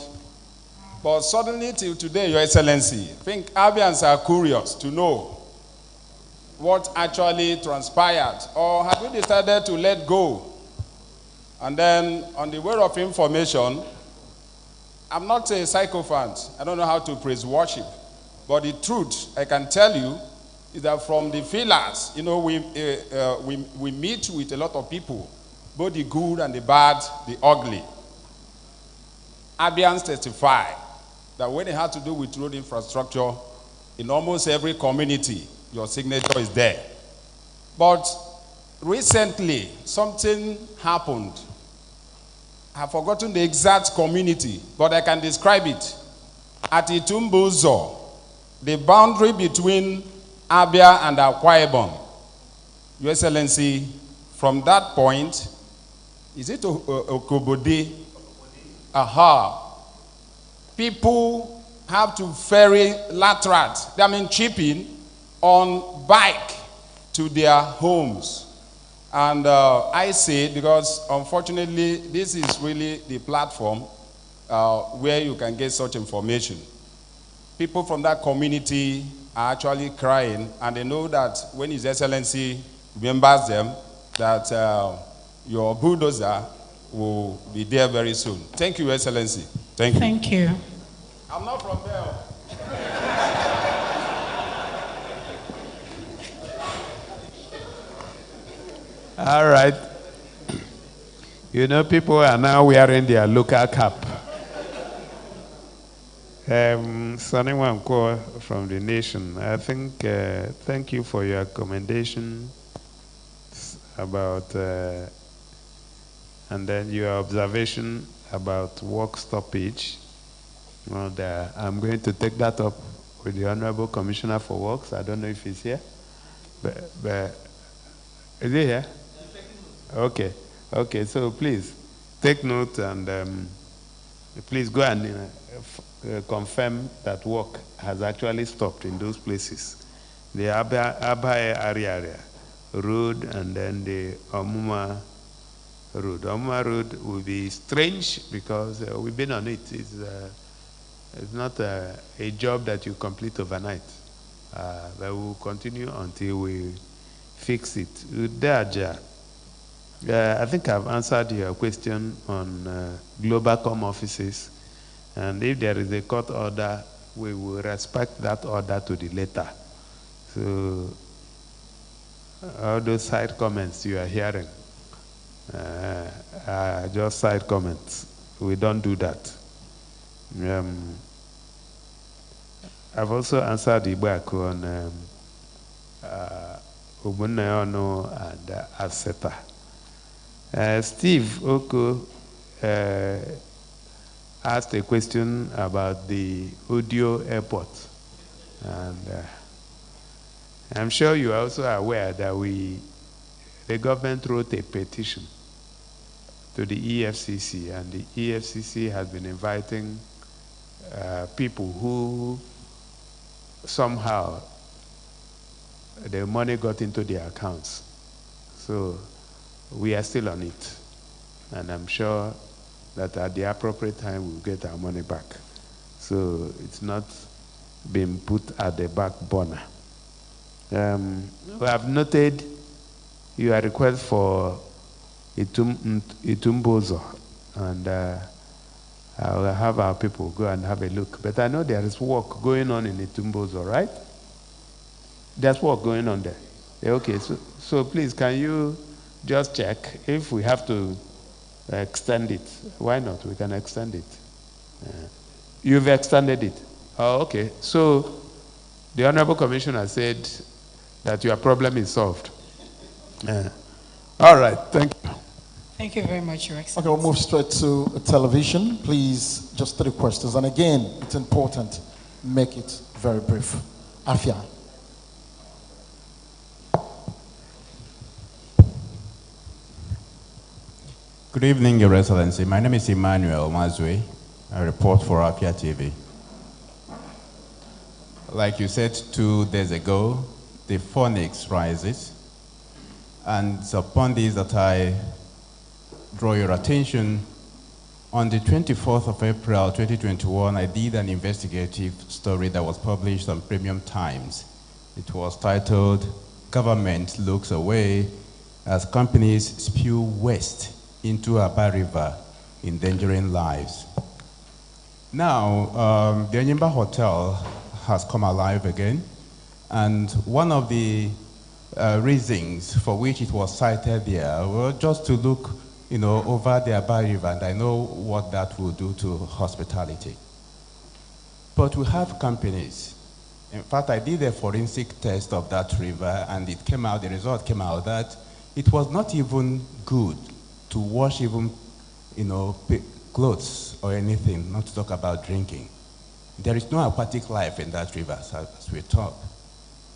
But suddenly till today, Your Excellency, I think Abians are curious to know what actually transpired, or have you decided to let go? And then, on the word of information, I'm not a sycophant. I don't know how to praise worship. But the truth, I can tell you, is that from the feelers, you know, we meet with a lot of people, both the good and the bad, the ugly. Abians testify that when it has to do with road infrastructure, in almost every community, your signature is there. But recently, something happened. I've forgotten the exact community, but I can describe it. At Itumbuzo, the boundary between Abia and Akwa Ibom, Your Excellency, from that point, is it Okobode? Aha. People have to ferry latrat, chipping, on bike to their homes. And I say, because unfortunately, this is really the platform where you can get such information. People from that community are actually crying, and they know that when His Excellency remembers them, that your bulldozer will be there very soon. Thank you, Your Excellency. Thank you. Thank you. I'm not from there. All right. You know, people are now wearing their local cap. Sonny Wanko from the nation, I think, thank you for your commendation about, and then your observation about work stoppage. Well, I'm going to take that up with the Honorable Commissioner for Works. I don't know if he's here, but is he here? Okay. Okay, so please take note and please go and confirm that work has actually stopped in those places. the Abia area road, and then the Omuma road. Omuma road will be strange because we've been on it. It's not a job that you complete overnight. But we'll continue until we fix it. Udaja, I think I've answered your question on global com offices. And if there is a court order, we will respect that order to the letter. So all those side comments you are hearing are just side comments. We don't do that. I've also answered Ibaku on Obunayono and Aseta. Steve Oko asked a question about the Audio airport. And I'm sure you are also aware that the government wrote a petition to the EFCC, and the EFCC has been inviting people who somehow the money got into their accounts. So we are still on it. And I'm sure that at the appropriate time we'll get our money back. So it's not been put at the back burner. We have noted your request for Itumbozo, and I will have our people go and have a look. But I know there is work going on in Itumbozo, right? There's work going on there. Okay, so please, can you just check if we have to extend it? Why not? We can extend it. You've extended it. Oh, okay. So the Honorable Commissioner said that your problem is solved. All right, thank you. Thank you very much, Your Excellency. Okay, we'll move straight to television. Please, just 3 questions. And again, it's important, make it very brief. Afia. Good evening, Your Excellency. My name is Emmanuel Mazwe. I report for Abia TV. Like you said 2 days ago, the Phoenix rises. And it's upon this that I draw your attention. On the 24th of April 2021, I did an investigative story that was published on Premium Times. It was titled, "Government Looks Away as Companies Spew Waste into Aba River, Endangering Lives." Now, the Enyimba Hotel has come alive again, and one of the reasons for which it was cited there were just to look, over the Aba River, and I know what that will do to hospitality. But we have companies. In fact, I did a forensic test of that river, and the result came out that it was not even good to wash even, clothes or anything, not to talk about drinking. There is no aquatic life in that river, as we talk.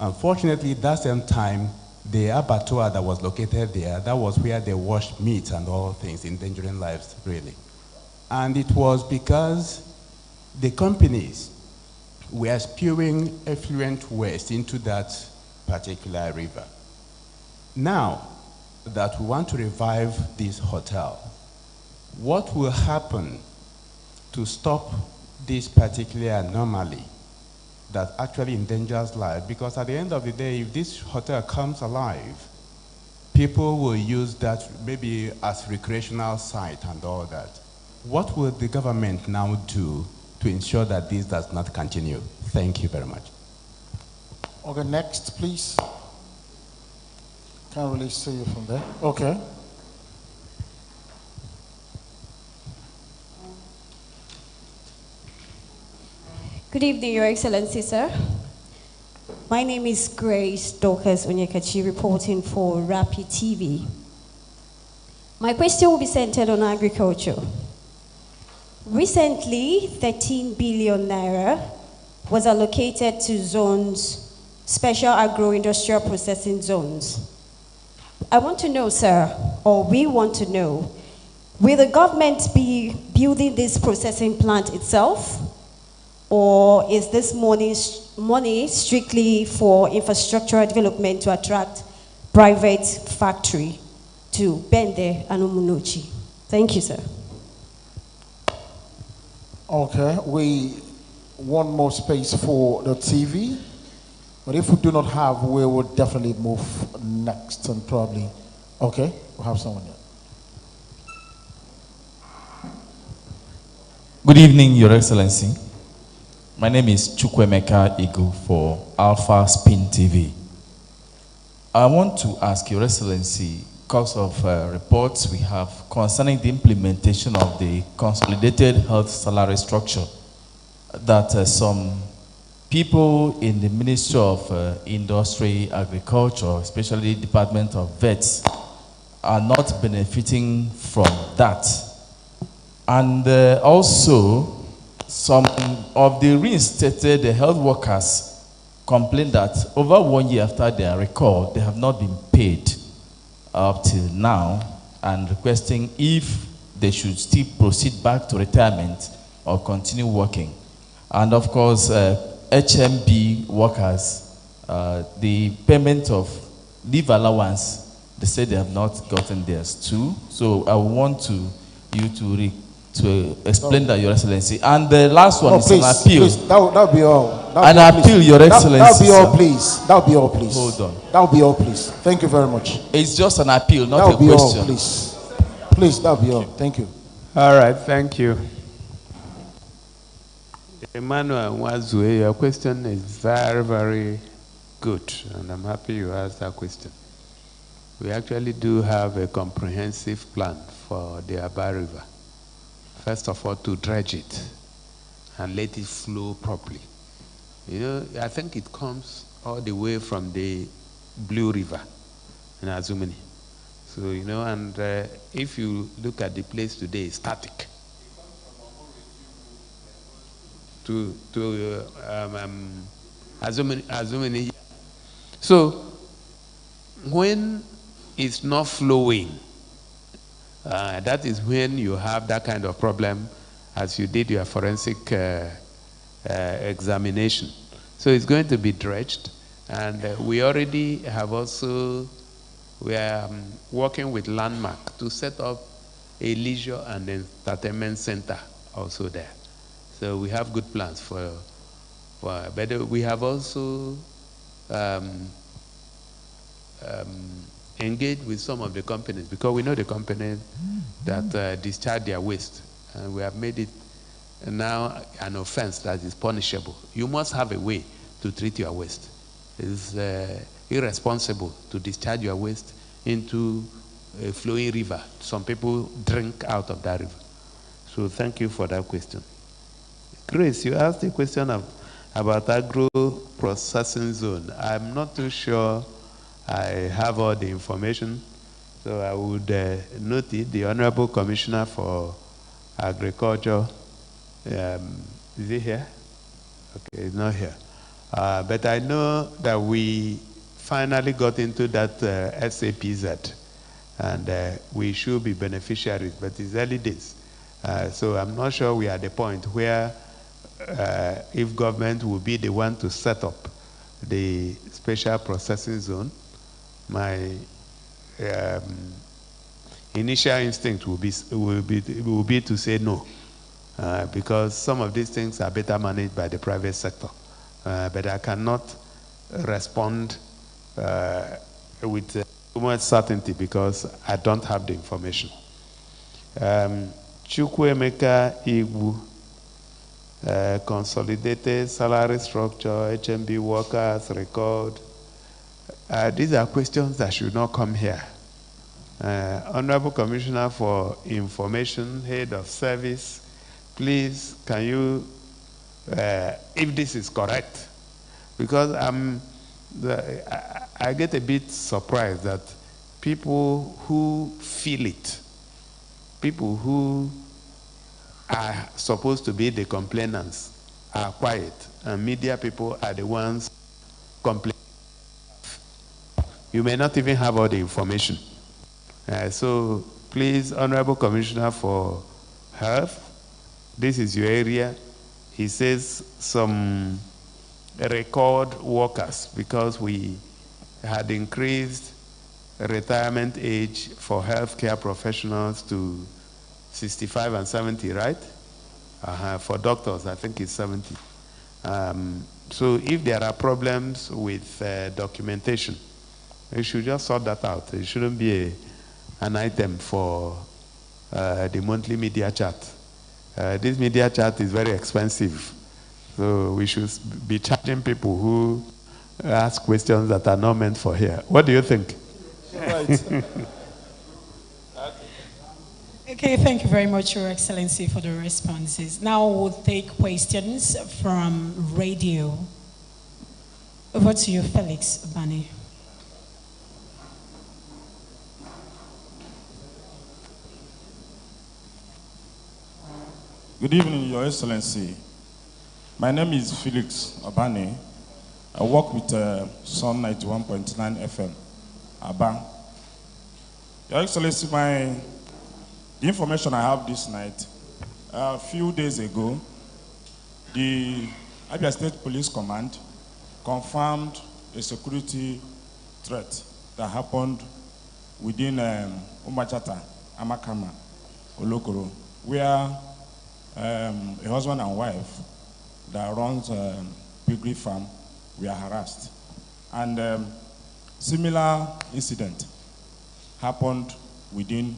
Unfortunately, that same time, the abattoir that was located there, that was where they washed meat and all things, endangering lives, really. And it was because the companies were spewing effluent waste into that particular river. Now that we want to revive this hotel, what will happen to stop this particular anomaly that actually endangers life? Because at the end of the day, if this hotel comes alive, people will use that maybe as recreational site and all that. What will the government now do to ensure that this does not continue? Thank you very much. Okay, next, please. Can't really see you from there. Okay. Good evening, Your Excellency, sir. My name is Grace Dorcas Onyekachi, reporting for Rapid TV. My question will be centered on agriculture. Recently, 13 billion naira was allocated to zones, special agro-industrial processing zones. I want to know, sir, or we want to know, will the government be building this processing plant itself? Or is this money money strictly for infrastructural development to attract private factory to Bende and Umunochi. Thank you, sir. Okay, we want more space for the TV, but if we do not have, we will definitely move next and probably, okay, we'll have someone here. Good evening, Your Excellency. My name is Chukwemeka Igu for alphaspintv. I want to ask Your Excellency, because of reports we have concerning the implementation of the consolidated health salary structure, that some people in the Ministry of Industry, Agriculture, especially Department of Vets, are not benefiting from that. And also, some of the reinstated health workers complain that over 1 year after their recall, they have not been paid up till now, and requesting if they should still proceed back to retirement or continue working. And of course, HMB workers, the payment of leave allowance, they say they have not gotten theirs too. So I want you to explain that, Your Excellency. And the last one is an appeal. Please, that'll be all. An appeal, Your Excellency. That'll be all, please. That'll be all, please. Hold on. That'll be all, please. Thank you very much. It's just an appeal, not that'll a be question. All, please. Please, that'll be all. Thank you. All right, thank you. Emmanuel Wazue, your question is very, very good, and I'm happy you asked that question. We actually do have a comprehensive plan for the Aba River. First of all, to dredge it and let it flow properly. You know, I think it comes all the way from the Blue River in Azumini. So, you know, and if you look at the place today, it's static. Azumini. So, when it's not flowing, that is when you have that kind of problem as you did your forensic examination. So it's going to be dredged, and we already have also, we are working with Landmark to set up a leisure and entertainment center also there. So we have good plans but we have also engaged with some of the companies, because we know the companies that discharge their waste, and we have made it now an offense that is punishable. You must have a way to treat your waste. It's irresponsible to discharge your waste into a flowing river. Some people drink out of that river. So thank you for that question. Grace, you asked a question about agro-processing zone. I'm not too sure I have all the information, so I would note it. The Honorable Commissioner for Agriculture, is he here? Okay, he's not here. But I know that we finally got into that SAPZ, and we should be beneficiaries, but it's early days. So I'm not sure we are at the point where if government will be the one to set up the special processing zone, my initial instinct will be to say no, because some of these things are better managed by the private sector. But I cannot respond with too much certainty because I don't have the information. Chukwemeka Igbu, consolidated salary structure, HMB workers record. These are questions that should not come here. Honorable Commissioner for Information, Head of Service, please, can you, if this is correct, because I get a bit surprised that people who feel it, people who are supposed to be the complainants are quiet, and media people are the ones complaining. You may not even have all the information. So please, Honorable Commissioner for Health, this is your area. He says some record workers because we had increased retirement age for healthcare professionals to 65 and 70, right? For doctors, I think it's 70. So if there are problems with documentation, you should just sort that out. It shouldn't be an item for the monthly media chat. This media chat is very expensive. So we should be charging people who ask questions that are not meant for here. What do you think? Right. Okay, thank you very much, Your Excellency, for the responses. Now we'll take questions from radio. Over to you, Felix Bani. Good evening, Your Excellency. My name is Felix Abani. I work with Sun 91.9 FM, Aba. Your Excellency, the information I have this night, a few days ago, the Abia State Police Command confirmed a security threat that happened within Umachata, Amakama, Olokoro, where a husband and wife that runs a piggery farm were harassed. And similar incident happened within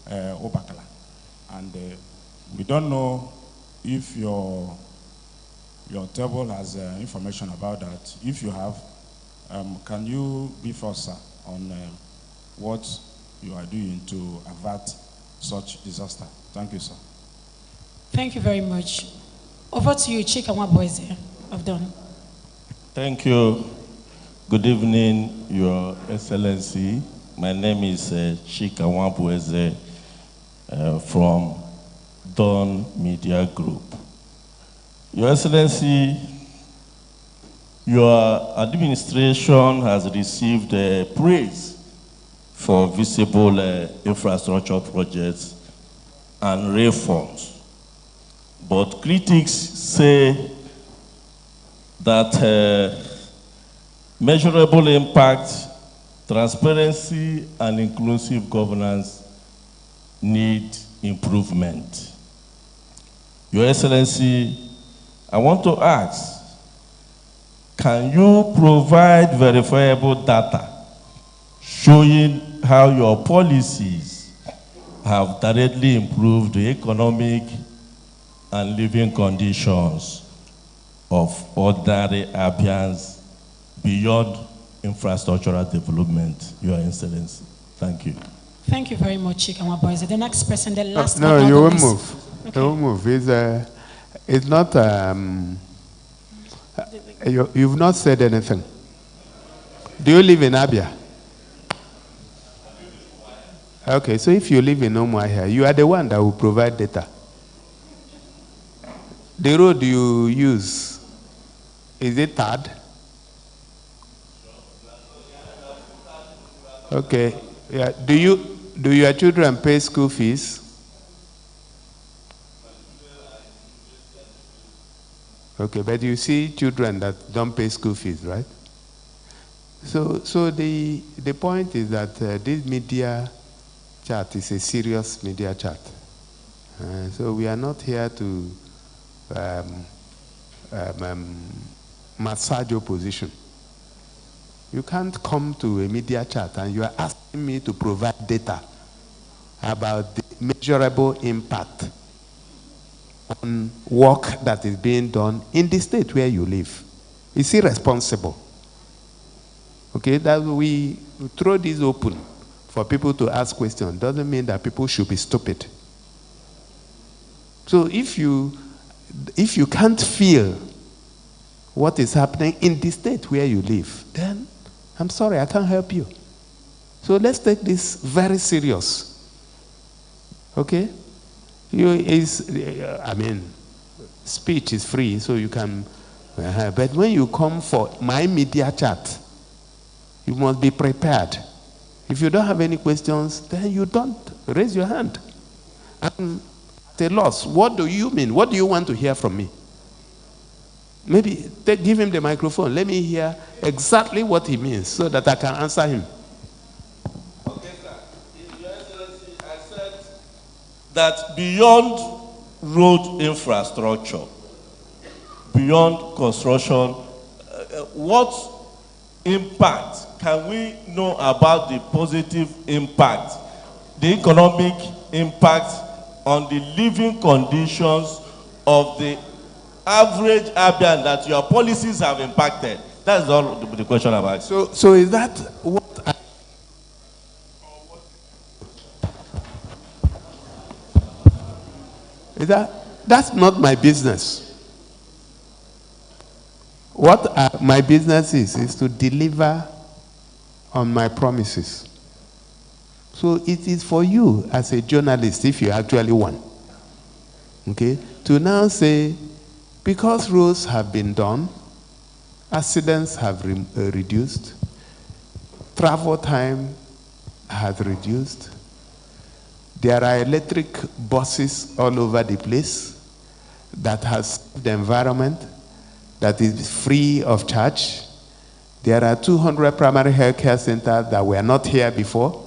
Obakala. And we don't know if your table has information about that. If you have, can you brief us, sir, on what you are doing to avert such disaster? Thank you, sir. Thank you very much. Over to you, Chika Waboise. I've done. Thank you. Good evening, Your Excellency. My name is Chika Waboise from Dawn Media Group. Your Excellency, your administration has received praise for visible infrastructure projects and reforms. But critics say that measurable impact, transparency, and inclusive governance need improvement. Your Excellency, I want to ask, can you provide verifiable data showing how your policies have directly improved the economic and living conditions of ordinary Abians beyond infrastructural development, Your Excellency? Thank you. Thank you very much, Chika Waboise. The next person, the last No, one. you won't move. Okay. You won't move. It's not, you've not said anything. Do you live in Abia? Okay, so if you live in Umuahia, you are the one that will provide data. The road you use, is it tarred? Okay. Yeah. Do your children pay school fees? Okay, but you see children that don't pay school fees, right? So the point is that this media chat is a serious media chat. So we are not here to massage your position. You can't come to a media chat and you are asking me to provide data about the measurable impact on work that is being done in the state where you live. It's irresponsible. Okay, that we throw this open for people to ask questions doesn't mean that people should be stupid. So if you can't feel what is happening in the state where you live, then I'm sorry, I can't help you. So let's take this very serious. Okay? Speech is free, so you can. But when you come for my media chat, you must be prepared. If you don't have any questions, then you don't raise your hand. I'm at a loss. What do you mean? What do you want to hear from me? Maybe give him the microphone. Let me hear exactly what he means so that I can answer him. Okay, sir. Your Excellency, I said that beyond road infrastructure, beyond construction, what impact can we know about the positive impact, the economic impact on the living conditions of the average Abian that your policies have impacted? That's all the question about. So is that what that's not my business. What my business is to deliver on my promises. So it is for you as a journalist, if you actually want, okay, to now say, because roads have been done, accidents have reduced, travel time has reduced, there are electric buses all over the place that has the environment, that is free of charge. There are 200 primary health care centers that were not here before.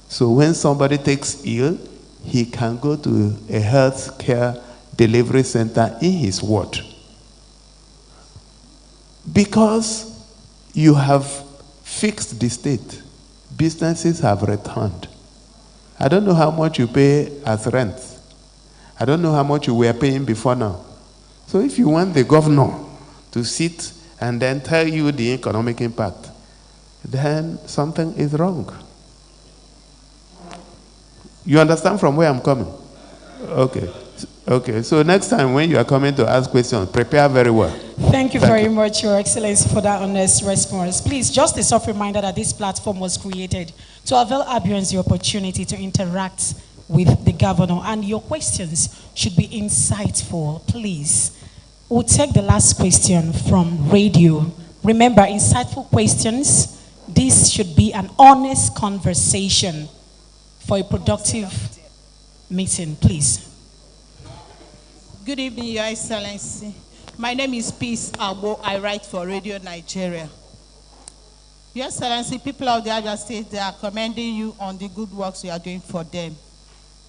So when somebody takes ill, he can go to a health care delivery center in his ward. Because you have fixed the state, businesses have returned. I don't know how much you pay as rent. I don't know how much you were paying before now. So if you want the governor to sit and then tell you the economic impact, then something is wrong. You understand from where I'm coming? Okay. Okay, so next time when you are coming to ask questions, prepare very well. Thank you very much, Your Excellency, for that honest response. Please, just a soft reminder that this platform was created to avail Abians the opportunity to interact with the governor, and your questions should be insightful, please. We'll take the last question from radio. Remember, insightful questions. This should be an honest conversation for a productive meeting, please. Good evening, Your Excellency. My name is Peace Abo. I write for Radio Nigeria. Your Excellency, people of the Abia State, they are commending you on the good works you are doing for them.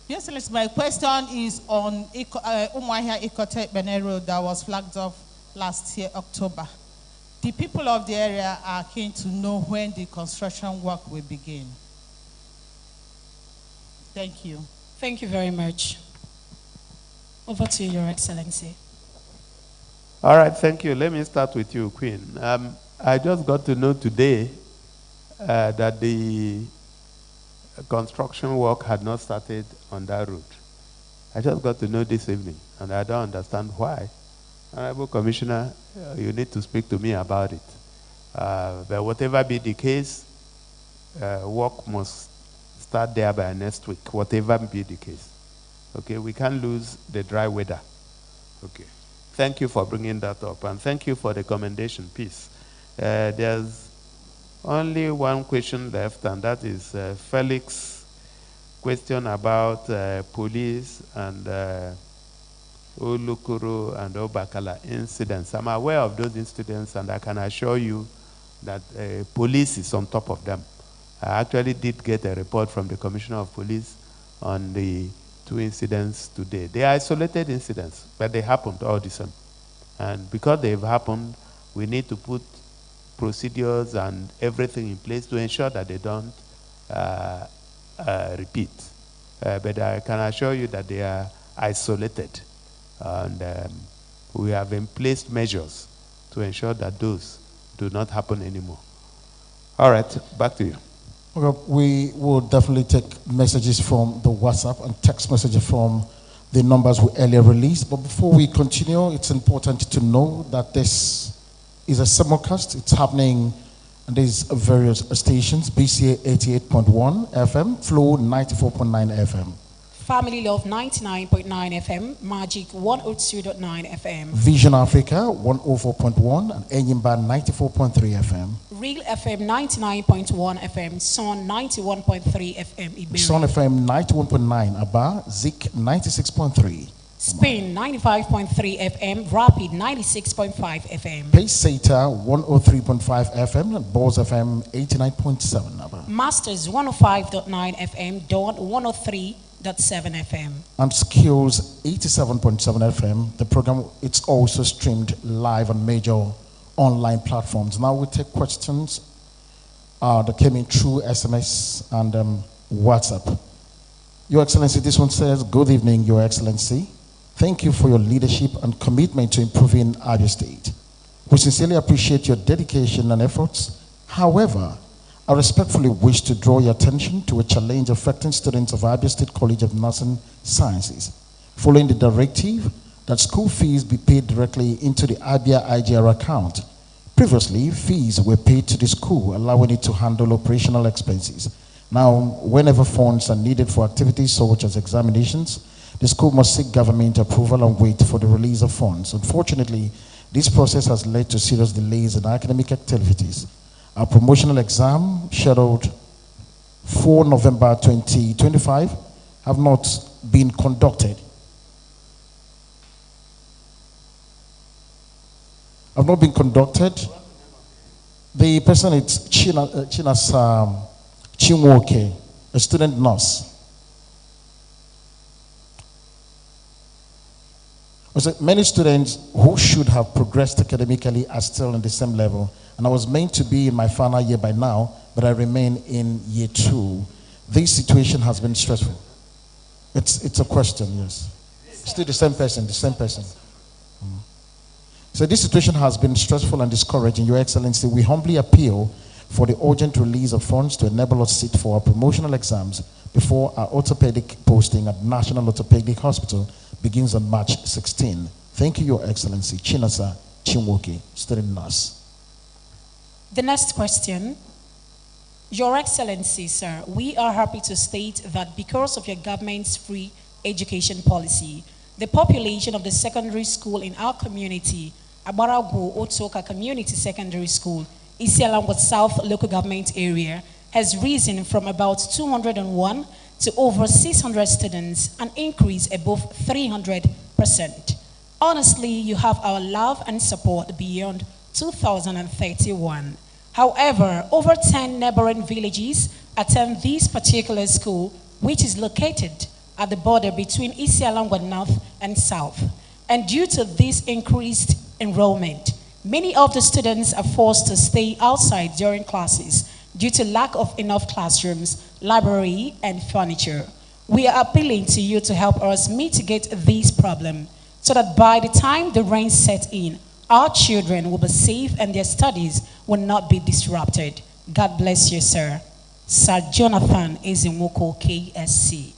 Your Excellency, my question is on Umuahia Ikote Bene Road that was flagged off last year, October. The people of the area are keen to know when the construction work will begin. Thank you. Thank you very much. Over to you, Your Excellency. All right, thank you. Let me start with you, Queen. I just got to know today that the construction work had not started on that route. I just got to know this evening, and I don't understand why. Honorable Commissioner, you need to speak to me about it. But whatever be the case, work must start there by next week, whatever be the case. Okay, we can't lose the dry weather. Okay. Thank you for bringing that up, and thank you for the commendation piece. There's only one question left, and that is Felix's question about police and Olukuru and Obakala incidents. I'm aware of those incidents, and I can assure you that police is on top of them. I actually did get a report from the Commissioner of Police on the 2 incidents today. They are isolated incidents, but they happened all the same. And because they've happened, we need to put procedures and everything in place to ensure that they don't repeat. But I can assure you that they are isolated. And we have in place measures to ensure that those do not happen anymore. All right, back to you. Okay, we will definitely take messages from the WhatsApp and text messages from the numbers we earlier released. But before we continue, it's important to know that this is a simulcast. It's happening on these various stations: BCA 88.1 FM, Flow 94.9 FM. Family Love 99.9 FM, Magic 102.9 FM. Vision Africa 104.1 and Enyimba 94.3 FM. Real FM 99.1 FM, Sun 91.3 FM, Iberia. Sun FM 91.9 Aba, Zik 96.3. SPIN95.3 FM, Rapid 96.5 FM. Paysata 103.5 FM and Balls FM 89.7. Masters 105.9 FM, Dawn 103.7 FM. And Skills 87.7 FM. The program, it's also streamed live on major online platforms. Now we take questions that came in through SMS and WhatsApp. Your Excellency, this one says, good evening, Your Excellency. Thank you for your leadership and commitment to improving Abia State. We sincerely appreciate your dedication and efforts. However, I respectfully wish to draw your attention to a challenge affecting students of Abia State College of Nursing Sciences. Following the directive that school fees be paid directly into the Abia IGR account. Previously, fees were paid to the school, allowing it to handle operational expenses. Now, whenever funds are needed for activities such as examinations, the school must seek government approval and wait for the release of funds. Unfortunately, this process has led to serious delays in academic activities. Our promotional exam, scheduled for November 2025, have not been conducted. The person is Chinwoke, a student nurse. Many students who should have progressed academically are still in the same level, and I was meant to be in my final year by now, but I remain in year 2. This situation has been stressful. It's a question, yes. Still the same person. So this situation has been stressful and discouraging. Your Excellency, we humbly appeal for the urgent release of funds to enable us to sit for our promotional exams before our orthopedic posting at National Orthopedic Hospital begins on March 16. Thank you, Your Excellency. Chinasa Chinwoke, student nurse. The next question. Your Excellency, sir, we are happy to state that because of your government's free education policy, the population of the secondary school in our community, Abarago Otoka Community Secondary School, Isialangwa South Local Government Area, has risen from about 201 to over 600 students, an increase above 300%. Honestly, you have our love and support beyond 2031. However, over 10 neighboring villages attend this particular school, which is located at the border between Isialangwa North and South. And due to this increased enrollment, many of the students are forced to stay outside during classes due to lack of enough classrooms, library, and furniture. We are appealing to you to help us mitigate this problem so that by the time the rain sets in, our children will be safe and their studies will not be disrupted. God bless you, sir. Sir Jonathan Ezimoko, KSC.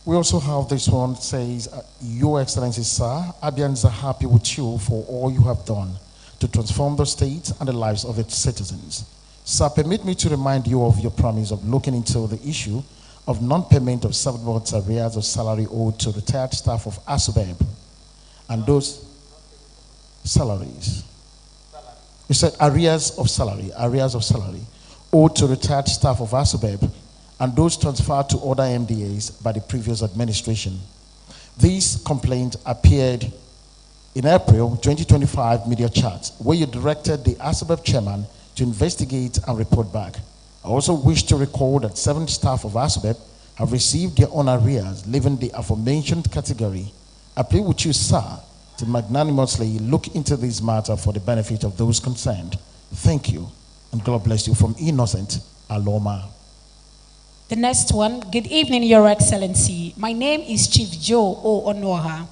We also have this one, says, Your Excellency, sir, Abians are happy with you for all you have done to transform the state and the lives of its citizens. Sir, permit me to remind you of your promise of looking into the issue of non-payment of 7 months arrears of salary owed to retired staff of ASUBEB and those salaries. You said arrears of salary owed to retired staff of ASUBEB and those transferred to other MDAs by the previous administration. These complaints appeared in April 2025 media chats, where you directed the ASUBEB chairman to investigate and report back. I also wish to recall that 7 staff of ASUBEB have received their own arrears, leaving the aforementioned category. I plead with you, sir, to magnanimously look into this matter for the benefit of those concerned. Thank you, and God bless you. From Innocent Aloma. The next one. Good evening, Your Excellency. My name is Chief Joe O. Onoha,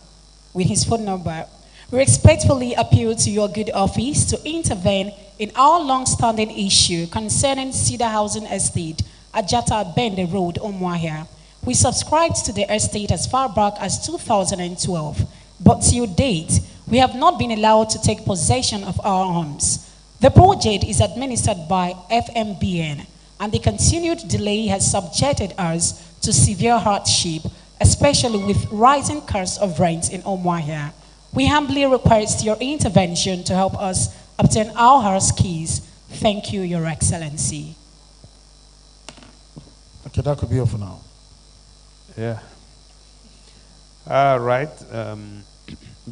with his phone number. We respectfully appeal to your good office to intervene in our long-standing issue concerning Cedar Housing Estate, Ajata Bende Road, Omuahia. We subscribed to the estate as far back as 2012, but till date, we have not been allowed to take possession of our homes. The project is administered by FMBN, and the continued delay has subjected us to severe hardship, especially with rising costs of rent in Omuahia. We humbly request your intervention to help us obtain our house keys. Thank you, Your Excellency. Okay, that could be all for now. Yeah. All right.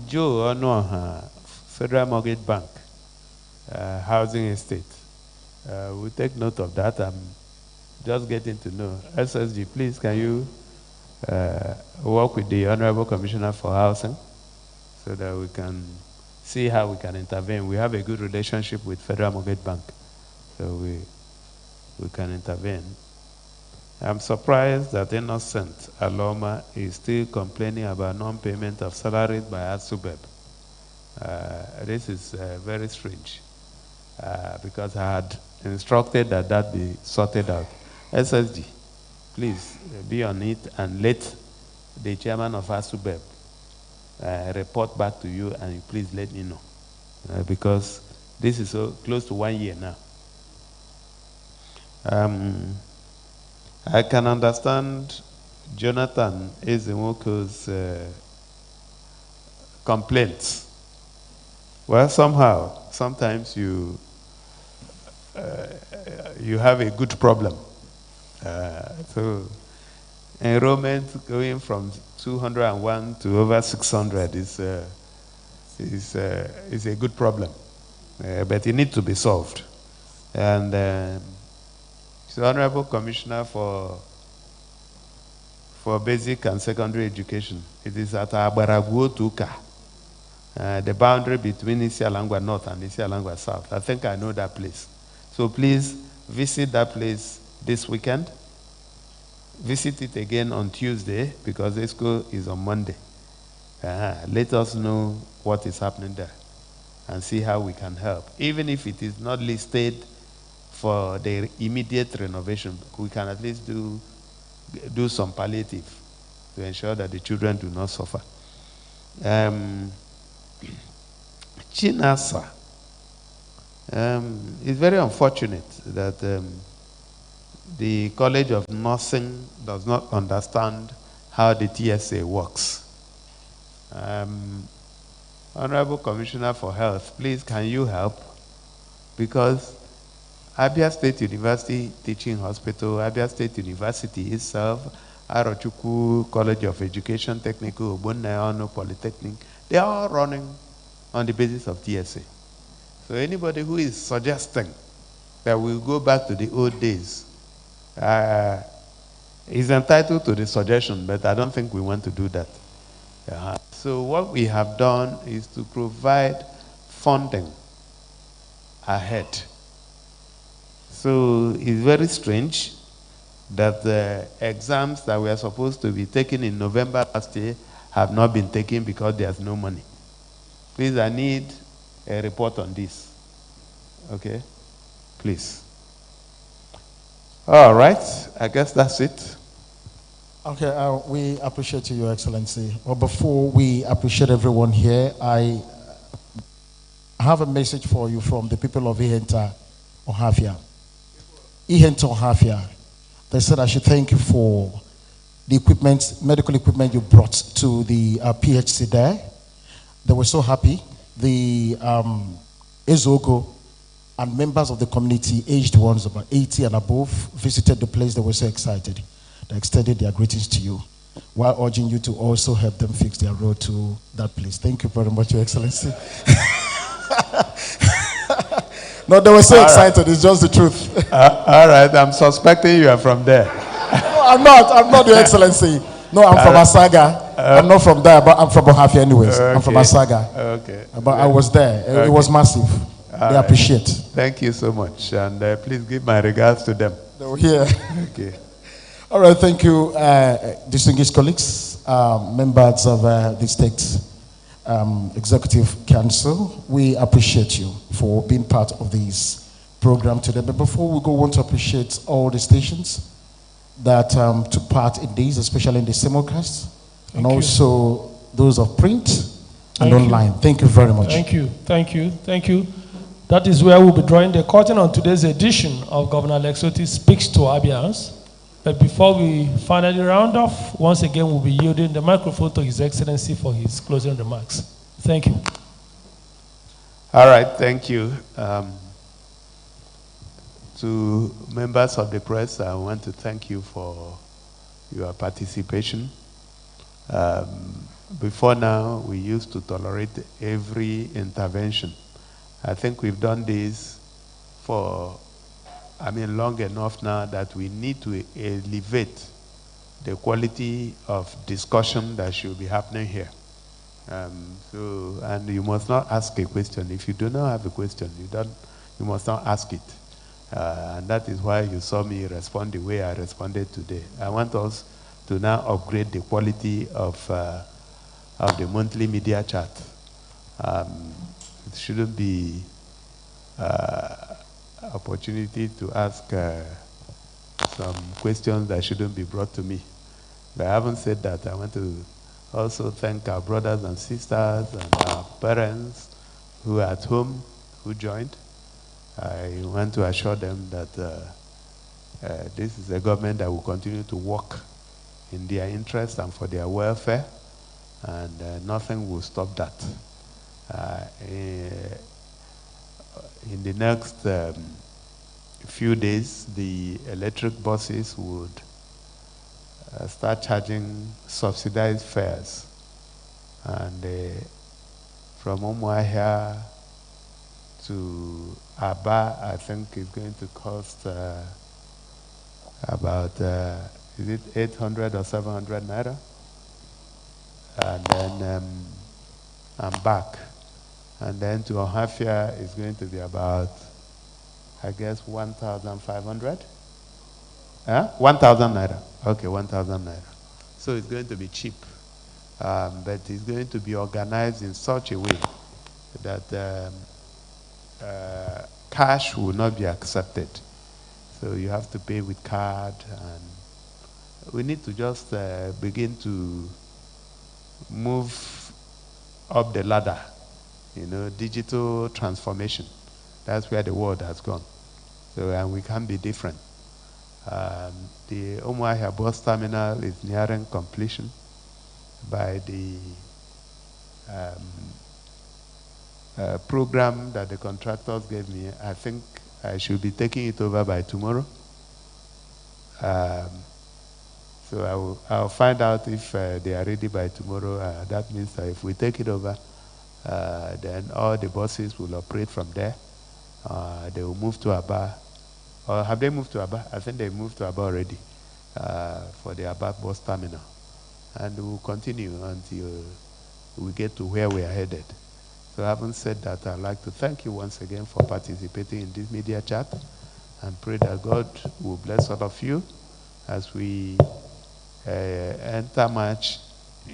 Joe Onoha, Federal Mortgage Bank, Housing Estate. We'll take note of that. I'm just getting to know. SSG, please, can you work with the Honorable Commissioner for Housing so that we can see how we can intervene. We have a good relationship with Federal Mortgage Bank, so we can intervene. I'm surprised that Innocent Aloma is still complaining about non-payment of salaries by ASUBEB. This is very strange because I had instructed that that be sorted out. SSG, please be on it and let the chairman of ASUBEB report back to you, and please let me know because this is so close to 1 year now. I can understand Jonathan Ezemoko's complaints. Well, sometimes you have a good problem. So enrollment going from 201 to over 600 is a good problem, but it needs to be solved. And the Honorable Commissioner for Basic and Secondary Education, it is at Abaraguo Tuka, the boundary between Isialangwa North and Isialangwa South. I think I know that place. So please visit that place this weekend. Visit it again on Tuesday because the school is on Monday. Let us know what is happening there and see how we can help. Even if it is not listed for the immediate renovation, we can at least do some palliative to ensure that the children do not suffer. Chinasa, it's very unfortunate that the College of Nursing does not understand how the TSA works. Honorable Commissioner for Health, please can you help? Because Abia State University Teaching Hospital, Abia State University itself, Arochukwu College of Education, Technical, Ogbonnaonu Polytechnic, they are all running on the basis of TSA. So anybody who is suggesting that we'll go back to the old days is entitled to the suggestion, but I don't think we want to do that. So what we have done is to provide funding ahead. So it's very strange that the exams that were supposed to be taken in November last year have not been taken because there's no money. Please, I need a report on this. Okay? Please. All right. I guess that's it. Okay, we appreciate you, Your Excellency. Well, before we appreciate everyone here, I have a message for you from the people of Ihenta Ohafia. Ihenta Ohafia. They said I should thank you for the equipment, medical equipment you brought to the PHC there. They were so happy. The Ezogo and members of the community, aged ones about 80 and above, visited the place. They were so excited. They extended their greetings to you while urging you to also help them fix their road to that place. Thank you very much, Your Excellency. No, they were so excited. It's just the truth. All right, I'm suspecting you are from there. No, I'm not, Your Excellency. No, I'm from Asaga. I'm not from there, but I'm from Ohafia anyways. Okay. I'm from Asaga. Okay. But I was there. Okay. It was massive. They appreciate. Thank you so much. And please give my regards to them. They were here. Okay. All right, thank you, distinguished colleagues, members of the State Executive Council. We appreciate you for being part of this program today. But before we go, we want to appreciate all the stations that took part in this, especially in the simulcast, and also those of print and online. Thank you very much. Thank you, thank you, thank you. That is where we'll be drawing the curtain on today's edition of Governor Alex Otti Speaks to Abians. But before we finally round off, once again we'll be yielding the microphone to His Excellency for his closing remarks. Thank you. All right, thank you. To members of the press, I want to thank you for your participation. Before now, we used to tolerate every intervention. I think we've done this for, long enough now that we need to elevate the quality of discussion that should be happening here. And you must not ask a question. If you do not have a question, you must not ask it. And that is why you saw me respond the way I responded today. I want us to now upgrade the quality of the monthly media chat. It shouldn't be opportunity to ask some questions that shouldn't be brought to me. But I haven't said that. I want to also thank our brothers and sisters and our parents who are at home, who joined. I want to assure them that this is a government that will continue to work in their interest and for their welfare, and nothing will stop that. In the next few days, the electric buses would start charging subsidized fares, and from Umuahia to Aba, I think it's going to cost about is it 800 or 700 naira, and then I'm back, and then to Ohafia is going to be about, I guess, 1,500. 1,000 naira. Okay, 1,000 naira. So it's going to be cheap, but it's going to be organized in such a way that cash will not be accepted. So you have to pay with card, and we need to just begin to move up the ladder. Digital transformation. That's where the world has gone. So, and we can be different. The Umuahia bus terminal is nearing completion by the program that the contractors gave me. I think I should be taking it over by tomorrow. So I'll find out if they are ready by tomorrow. That means that if we take it over, then all the buses will operate from there. They will move to Aba. Or have they moved to Aba? I think they moved to Aba already for the Aba bus terminal. And we'll continue until we get to where we are headed. So having said that, I'd like to thank you once again for participating in this media chat, and pray that God will bless all of you as we enter March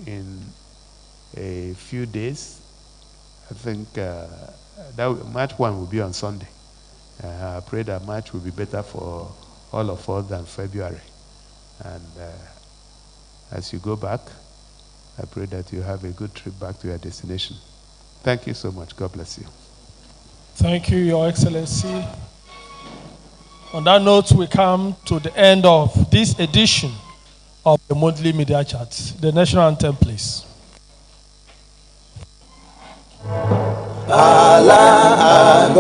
in a few days. I think that March 1 will be on Sunday. I pray that March will be better for all of us than February. And as you go back, I pray that you have a good trip back to your destination. Thank you so much. God bless you. Thank you, Your Excellency. On that note, we come to the end of this edition of the monthly media chat. The national anthem, please. Allah